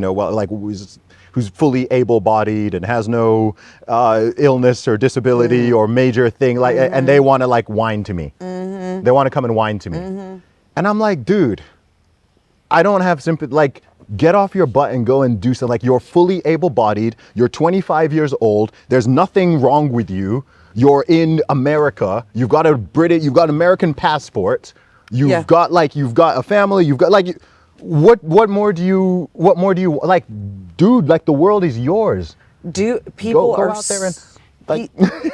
who's fully able-bodied and has no illness or disability or major thing, and they want to whine to me. They want to come and whine to me, and I'm like, dude, I don't have sympathy. Like, get off your butt and go and do something. Like, you're fully able-bodied. You're 25 years old. There's nothing wrong with you. You're in America. You've got you've got American passport. You've got a family. You've got what more do you like, dude? Like, the world is yours. People go are out there and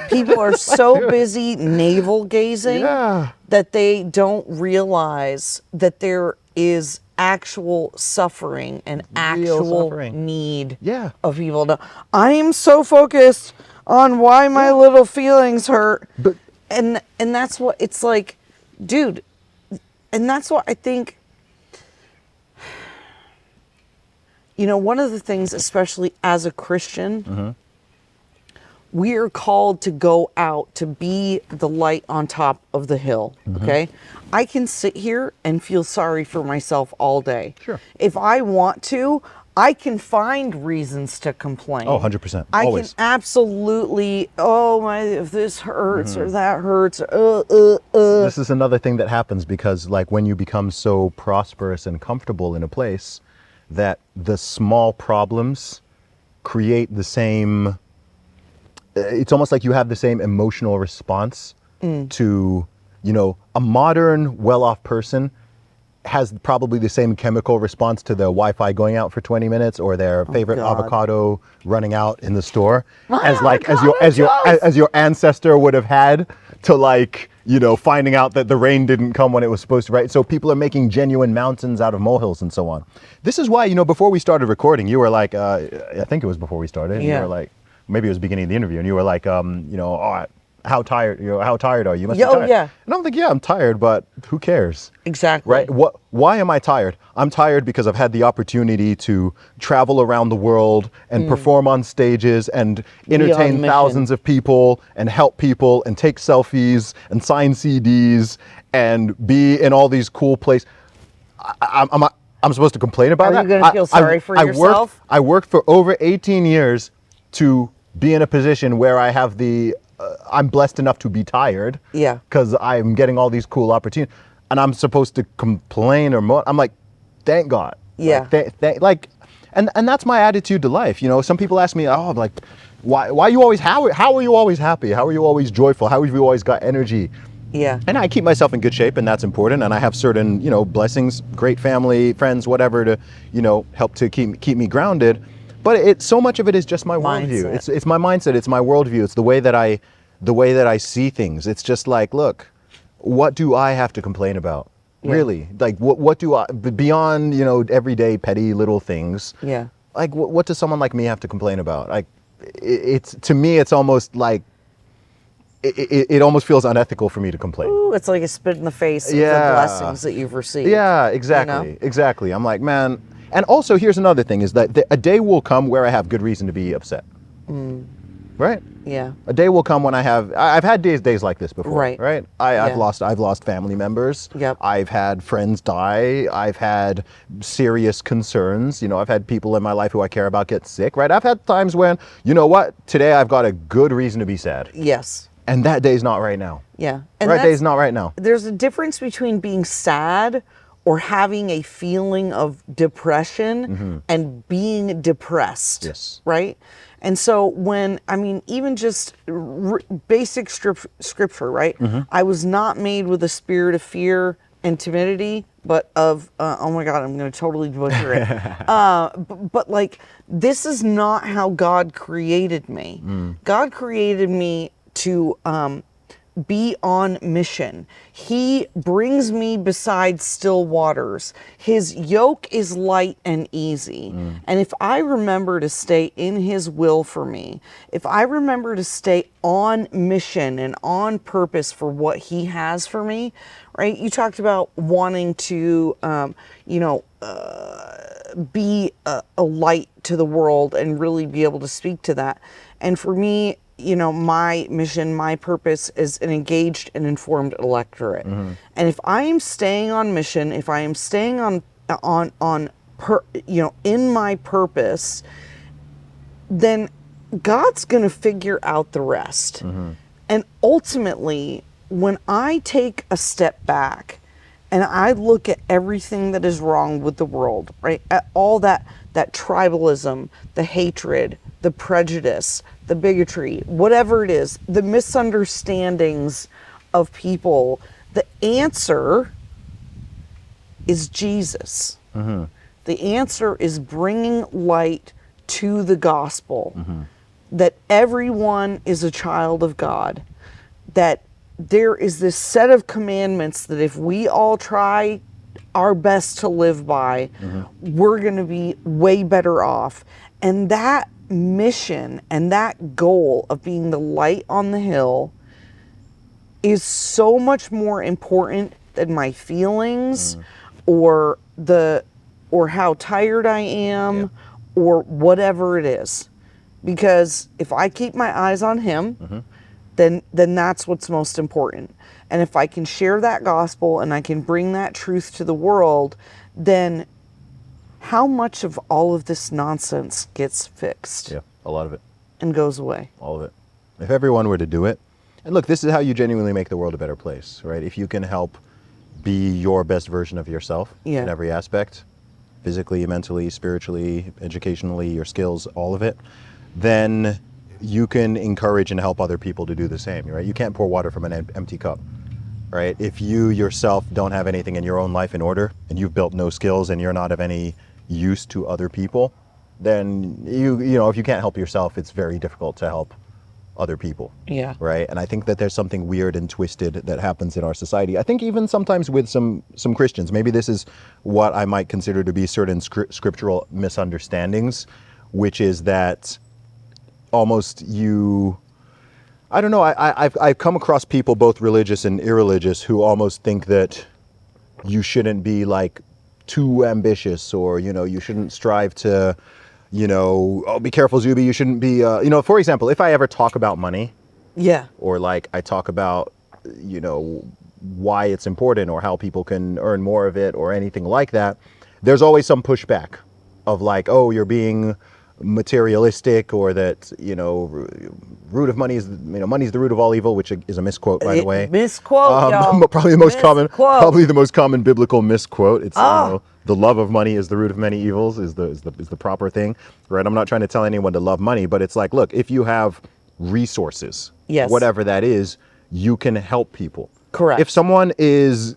people are so busy navel gazing that they don't realize that there is actual suffering and actual need of people. I am so focused on why my little feelings hurt, and that's what it's like, dude. And that's what I think. One of the things, especially as a Christian, we are called to go out to be the light on top of the hill. Okay, I can sit here and feel sorry for myself all day. Sure. If I want to, I can find reasons to complain. Oh, 100%. I Always. can absolutely, if this hurts or that hurts. This is another thing that happens because, when you become so prosperous and comfortable in a place, that the small problems create the same, it's almost like you have the same emotional response to, a modern well-off person has probably the same chemical response to the Wi-Fi going out for 20 minutes or their favorite avocado running out in the store as your ancestor would have had to finding out that the rain didn't come when it was supposed to, right? So people are making genuine mountains out of molehills and so on. This is why, before we started recording, you were like, I think it was before we started, and you were like, maybe it was the beginning of the interview, and you were like, how tired are you? You must be tired. Yeah. And I'm like, yeah, I'm tired, but who cares? Exactly. Right? Why am I tired? I'm tired because I've had the opportunity to travel around the world and perform on stages and entertain thousands of people and help people and take selfies and sign CDs and be in all these cool places. I'm supposed to complain about that? Are you going to feel sorry for yourself? I worked for over 18 years to be in a position where I have I'm blessed enough to be tired. Yeah. Because I'm getting all these cool opportunities, and I'm supposed to complain I'm like, thank God. Yeah. And that's my attitude to life. Some people ask me, why are you always, how are you always happy? How are you always joyful? How have you always got energy? Yeah. And I keep myself in good shape, and that's important. And I have certain, blessings, great family, friends, whatever, to, help to keep me grounded. But so much of it is just my worldview. It's my mindset. It's my worldview. It's the way that I see things. It's just like, look, what do I have to complain about? Yeah. Really? Like, what do I, beyond, everyday petty little things? Yeah. Like, what does someone like me have to complain about? Like, to me, it's almost like, it almost feels unethical for me to complain. Ooh, it's like a spit in the face of the blessings that you've received. Yeah, exactly. Exactly. I'm like, man. And also, here's another thing, is that a day will come where I have good reason to be upset. Right? Yeah. A day will come when I've had days like this before. Right. I've lost family members. Yep. I've had friends die. I've had serious concerns. I've had people in my life who I care about get sick, right? I've had times when, today I've got a good reason to be sad. Yes. And that day's not right now. Yeah. And that day's not right now. There's a difference between being sad or having a feeling of depression and being depressed. Yes. Right? And so even just basic scripture, right? I was not made with a spirit of fear, and timidity, but of oh my God, I'm going to totally butcher it. But like, this is not how God created me. God created me to be on mission. He brings me beside still waters. His yoke is light and easy. And if I remember to stay in his will for me, if I remember to stay on mission and on purpose for what he has for me, right? You talked about wanting to, be a light to the world and really be able to speak to that. And for me, my mission, my purpose is an engaged and informed electorate. And if I am staying on mission, if I am staying in my purpose, then God's going to figure out the rest. And ultimately, when I take a step back and I look at everything that is wrong with the world, right? At all that tribalism, the hatred, the prejudice, the bigotry, whatever it is, the misunderstandings of people, the answer is Jesus. The answer is bringing light to the gospel, that everyone is a child of God, that there is this set of commandments that if we all try our best to live by, we're going to be way better off. And that mission and that goal of being the light on the hill is so much more important than my feelings or how tired I am or whatever it is. Because if I keep my eyes on him, then that's what's most important. And if I can share that gospel and I can bring that truth to the world, then how much of all of this nonsense gets fixed? Yeah, a lot of it. And goes away. All of it. If everyone were to do it, and look, this is how you genuinely make the world a better place, right? If you can help be your best version of yourself in every aspect, physically, mentally, spiritually, educationally, your skills, all of it, then you can encourage and help other people to do the same, right? You can't pour water from an empty cup, right? If you yourself don't have anything in your own life in order and you've built no skills and you're not of any use to other people, then if you can't help yourself, it's very difficult to help other people. Yeah. Right? And I think that there's something weird and twisted that happens in our society. I think even sometimes with some Christians, maybe this is what I might consider to be certain scriptural misunderstandings, which is that almost I don't know, I've come across people, both religious and irreligious, who almost think that you shouldn't be like too ambitious, or, you shouldn't strive to, oh, be careful, Zuby, you shouldn't be, for example, if I ever talk about money, or like I talk about, why it's important or how people can earn more of it or anything like that, there's always some pushback of like, oh, you're being materialistic, or that root of money is money's the root of all evil, which is a misquote, by the way. Misquote, y'all. Probably the most common biblical misquote. It's the love of money is the root of many evils is the proper thing, right? I'm not trying to tell anyone to love money, but it's like, look, if you have resources, whatever that is, you can help people. Correct. If someone is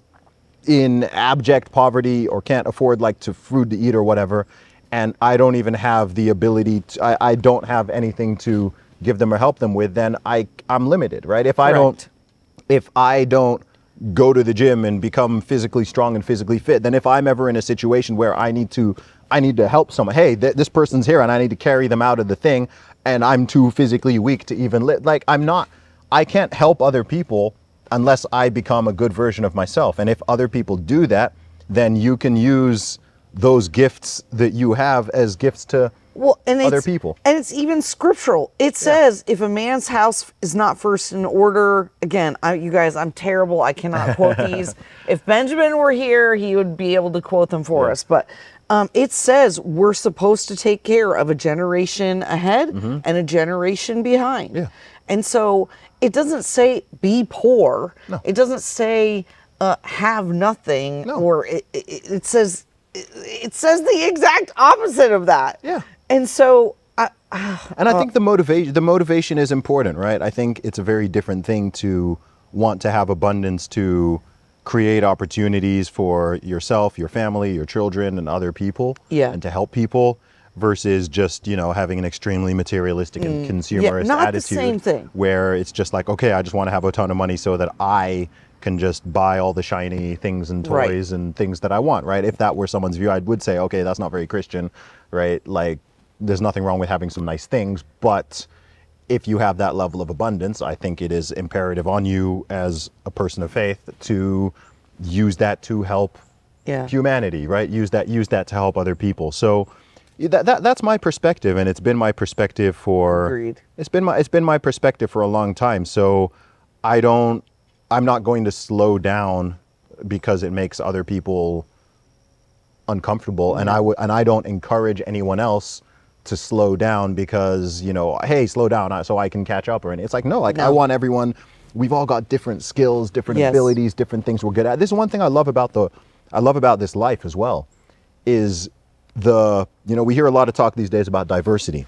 in abject poverty or can't afford food to eat or whatever, and I don't even have the ability to, I don't have anything to give them or help them with, then I'm limited, right? If I don't go to the gym and become physically strong and physically fit, then if I'm ever in a situation where I need to help someone, hey, this person's here and I need to carry them out of the thing, and I'm too physically weak to even live, I can't help other people unless I become a good version of myself. And if other people do that, then you can use those gifts that you have as gifts to other people. And it's even scriptural. It says, if a man's house is not first in order, again, you guys, I'm terrible. I cannot quote these. If Benjamin were here, he would be able to quote them for us. But it says we're supposed to take care of a generation ahead and a generation behind. Yeah. And so it doesn't say be poor. No. It doesn't say have nothing. No. Or it says the exact opposite of that. Yeah. And so I think the motivation is important, right? I think it's a very different thing to want to have abundance, to create opportunities for yourself, your family, your children, and other people, Yeah. and to help people, versus just, having an extremely materialistic and consumerist not the attitude same thing. where it's just like, okay, I just want to have a ton of money so that I can just buy all the shiny things and Right. toys and things that I want, right? If that were someone's view, I would say, okay, that's not very Christian, right? Like, there's nothing wrong with having some nice things, but if you have that level of abundance, I think it is imperative on you as a person of faith to use that to help Yeah. humanity, right? Use that to help other people. So that's my perspective, and it's been my perspective for Agreed. it's been my perspective for a long time. So I'm not going to slow down because it makes other people uncomfortable, and I don't encourage anyone else to slow down because, hey, slow down so I can catch up, or anything. It's like, no, like, I No. want everyone. We've all got different skills, different Yes. abilities, different things we're good at. This is one thing I love about this life as well, is we hear a lot of talk these days about diversity.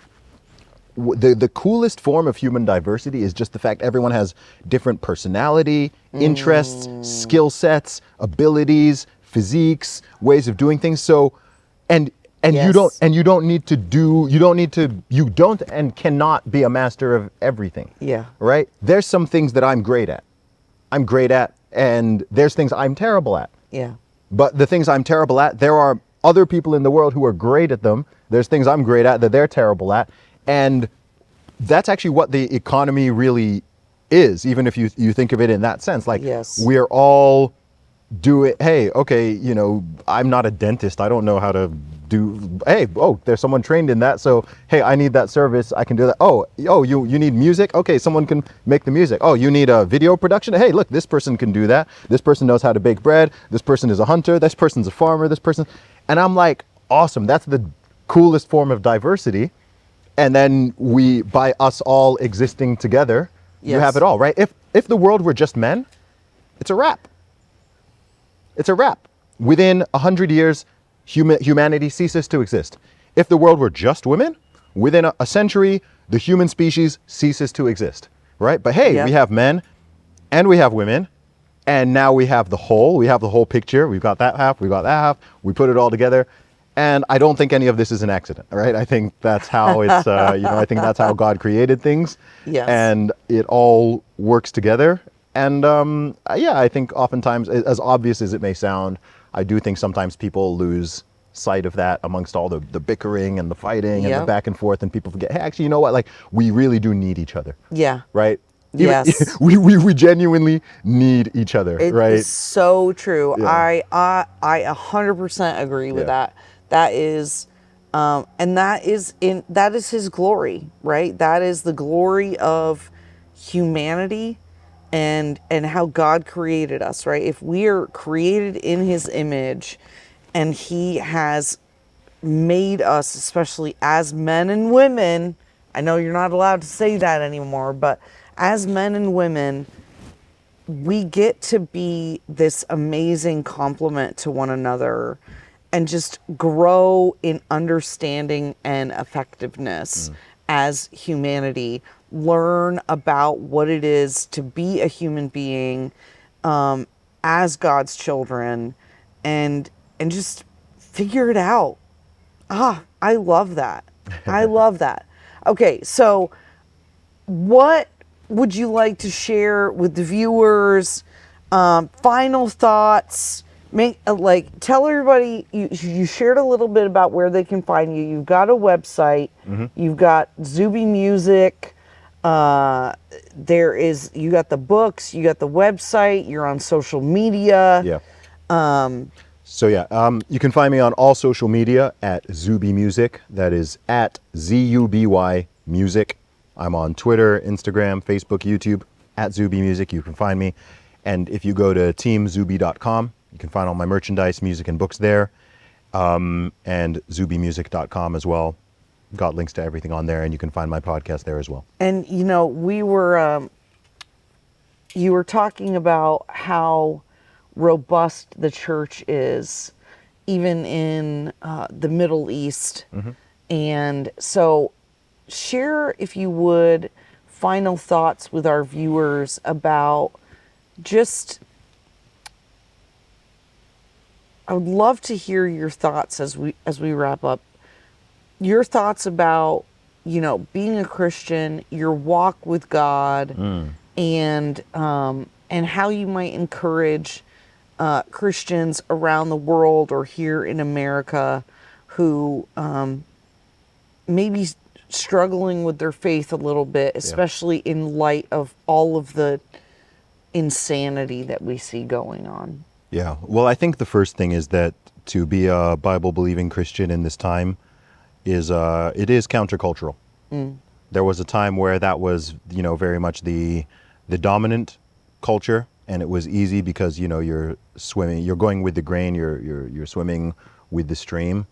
The coolest form of human diversity is just the fact everyone has different personality, interests, skill sets, abilities, physiques, ways of doing things. So, and Yes. you don't and cannot be a master of everything. Yeah. Right? There's some things that I'm great at, and there's things I'm terrible at. Yeah. But the things I'm terrible at, there are other people in the world who are great at them. There's things I'm great at that they're terrible at. And that's actually what the economy really is, even if you think of it in that sense. Like, Yes. we're all hey, okay, I'm not a dentist. I don't know how to there's someone trained in that. So, hey, I need that service. I can do that. Oh, you need music? Okay, someone can make the music. Oh, you need a video production? Hey, look, this person can do that. This person knows how to bake bread. This person is a hunter. This person's a farmer. And I'm like, awesome. That's the coolest form of diversity. And then by us all existing together, you Yes. have it all, right? If the world were just men, it's a wrap. It's a wrap. Within 100 years, humanity ceases to exist. If the world were just women, within a century, the human species ceases to exist, right? But hey, Yep. we have men and we have women, and now we have the whole picture. We've got that half, we've got that half, we put it all together. And I don't think any of this is an accident, right? I think that's how it's, I think that's how God created things. Yes. And it all works together. And I think oftentimes, as obvious as it may sound, I do think sometimes people lose sight of that amongst all the bickering and the fighting and Yep. the back and forth, and people forget, hey, actually, you know what? Like, we really do need each other. Yeah. Right? Yes. we genuinely need each other, It right? is so true. Yeah. I 100% agree with Yeah. that. That is, and that is his glory, right? That is the glory of humanity, and how God created us, right? If we are created in his image, and he has made us, especially as men and women, I know you're not allowed to say that anymore, but as men and women, we get to be this amazing complement to one another, and just grow in understanding and effectiveness as humanity. Learn about what it is to be a human being, as God's children, and just figure it out. I love that. I love that. Okay, so what would you like to share with the viewers? Final thoughts. Tell everybody, you shared a little bit about where they can find you. You've got a website. You've got Zuby Music. You got the books. You got the website. You're on social media. Yeah. You can find me on all social media at Zuby Music. That is at ZUBY Music. I'm on Twitter, Instagram, Facebook, YouTube, at Zuby Music. You can find me. And if you go to teamzuby.com, you can find all my merchandise, music, and books there. And zubymusic.com as well. Got links to everything on there, and you can find my podcast there as well. And you were talking about how robust the church is, even in the Middle East. And so, share, if you would, final thoughts with our viewers about just I would love to hear your thoughts as we wrap up. Your thoughts about, being a Christian, your walk with God, and how you might encourage Christians around the world or here in America who may be struggling with their faith a little bit, especially in light of all of the insanity that we see going on. Yeah. Well, I think the first thing is that to be a Bible-believing Christian in this time is it is countercultural. There was a time where that was, very much the dominant culture, and it was easy because you're swimming, you're going with the grain, you're swimming with the stream.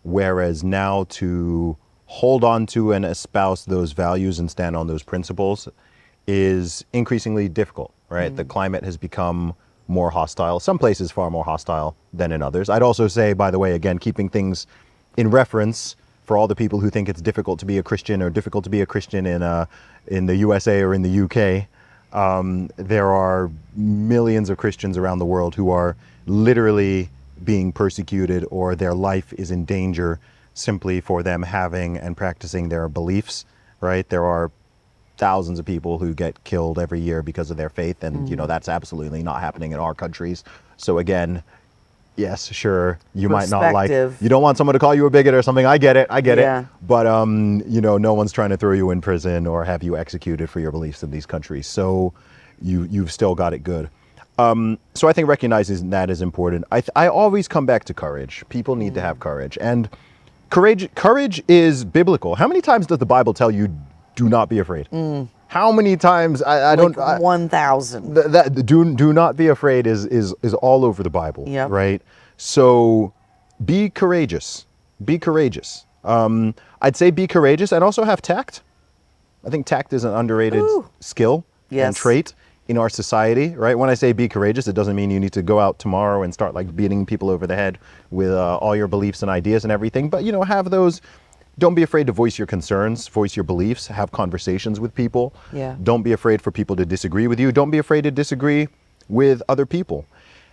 Whereas now to hold on to and espouse those values and stand on those principles is increasingly difficult, right? The climate has become more hostile. Some places far more hostile than in others. I'd also say, by the way, again, keeping things in reference for all the people who think it's difficult to be a Christian or difficult to be a Christian in the USA or in the UK. There are millions of Christians around the world who are literally being persecuted, or their life is in danger simply for them having and practicing their beliefs, right? There are thousands of people who get killed every year because of their faith, and that's absolutely not happening in our countries. So again, yes, sure, you might not like, you don't want someone to call you a bigot or something. I get it. But no one's trying to throw you in prison or have you executed for your beliefs in these countries. So you've still got it good. So I think recognizing that is important. I always come back to courage. People need to have courage, and courage is biblical. How many times does the Bible tell you, do not be afraid? How many times? I don't. 1,000. That do not be afraid is all over the Bible, right? So be courageous. Be courageous. I'd say be courageous and also have tact. I think tact is an underrated skill and trait in our society, right? When I say be courageous, it doesn't mean you need to go out tomorrow and start like beating people over the head with all your beliefs and ideas and everything. But have those. Don't be afraid to voice your concerns, voice your beliefs, have conversations with people. Don't be afraid for people to disagree with you. Don't be afraid to disagree with other people.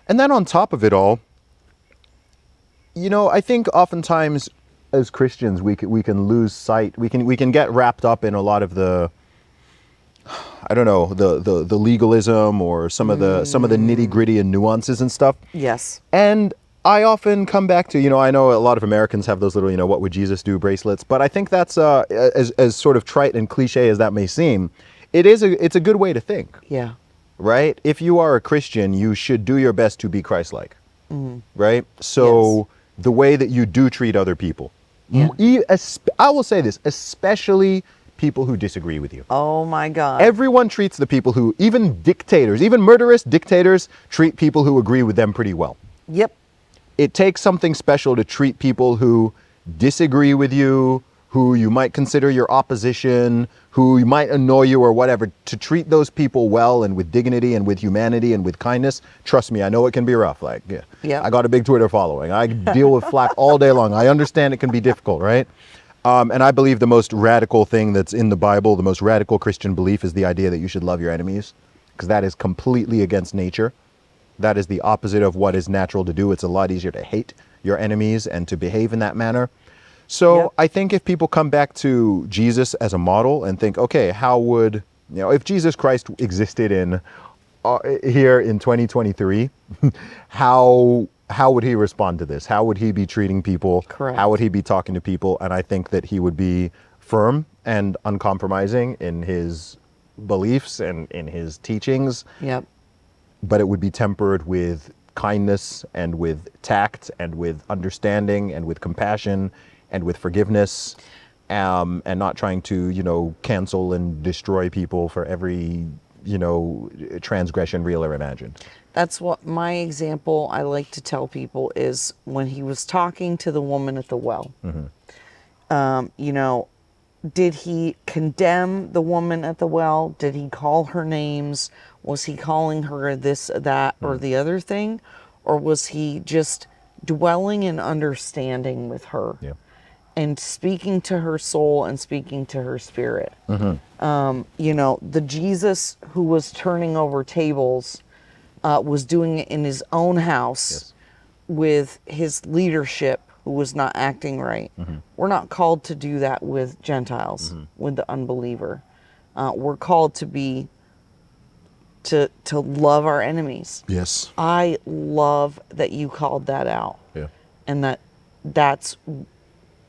And then on top of it all, I think oftentimes as Christians we can lose sight. We can get wrapped up in a lot of the, I don't know, the legalism or some of the nitty-gritty and nuances and stuff. Yes. And I often come back to, I know a lot of Americans have those little, what would Jesus do bracelets, but I think that's as sort of trite and cliche as that may seem, it's a good way to think. Yeah. Right? If you are a Christian, you should do your best to be Christ-like. Right? So the way that you do treat other people. I will say this, especially people who disagree with you. Oh my God. Everyone treats the people who, even dictators, even murderous dictators treat people who agree with them pretty well. Yep. It takes something special to treat people who disagree with you, who you might consider your opposition, who might annoy you or whatever, to treat those people well and with dignity and with humanity and with kindness. Trust me, I know it can be rough. I got a big Twitter following. I deal with flack all day long. I understand it can be difficult, right? And I believe the most radical thing that's in the Bible, the most radical Christian belief, is the idea that you should love your enemies, because that is completely against nature. That is the opposite of what is natural to do. It's a lot easier to hate your enemies and to behave in that manner. So I think if people come back to Jesus as a model and think, okay, how would, if Jesus Christ existed in here in 2023, how would he respond to this? How would he be treating people? Correct. How would he be talking to people? And I think that he would be firm and uncompromising in his beliefs and in his teachings. Yep. But it would be tempered with kindness and with tact and with understanding and with compassion and with forgiveness, and not trying to, cancel and destroy people for every, transgression, real or imagined. That's what my example I like to tell people is when he was talking to the woman at the well. Did he condemn the woman at the well? Did he call her names? Was he calling her this, that, or the other thing? Or was he just dwelling in understanding with her and speaking to her soul and speaking to her spirit? The Jesus who was turning over tables was doing it in his own house with his leadership who was not acting right. We're not called to do that with Gentiles, with the unbeliever. We're called to be to love our enemies. Yes. I love that you called that out. Yeah. And that's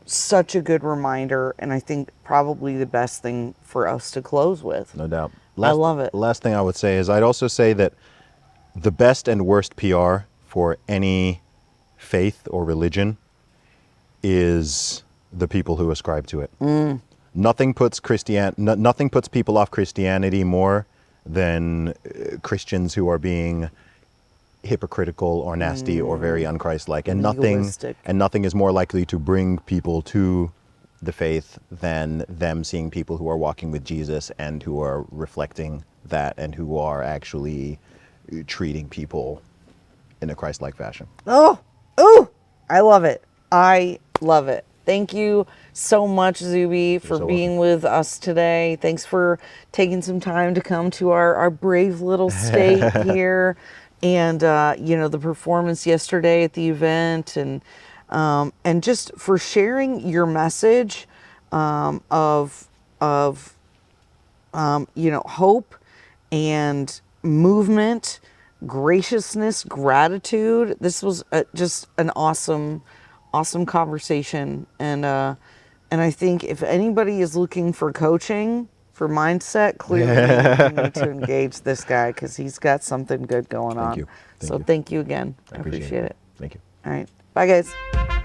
such a good reminder, and I think probably the best thing for us to close with. No doubt. I love it. Last thing I would say is I'd also say that the best and worst PR for any faith or religion is the people who ascribe to it. Nothing puts nothing puts people off Christianity more than Christians who are being hypocritical or nasty or very unchristlike, and Legalistic. nothing is more likely to bring people to the faith than them seeing people who are walking with Jesus and who are reflecting that and who are actually treating people in a Christ-like fashion. Oh, I love it. I love it. Thank you so much, Zuby, for so being with us today. Thanks for taking some time to come to our brave little state here. And, the performance yesterday at the event, and just for sharing your message of hope and movement, graciousness, gratitude. This was just an awesome conversation. And I think if anybody is looking for coaching, for mindset, clearly you need to engage this guy, because he's got something good going on. you. Thank you again. I appreciate it. Thank you. All right. Bye, guys.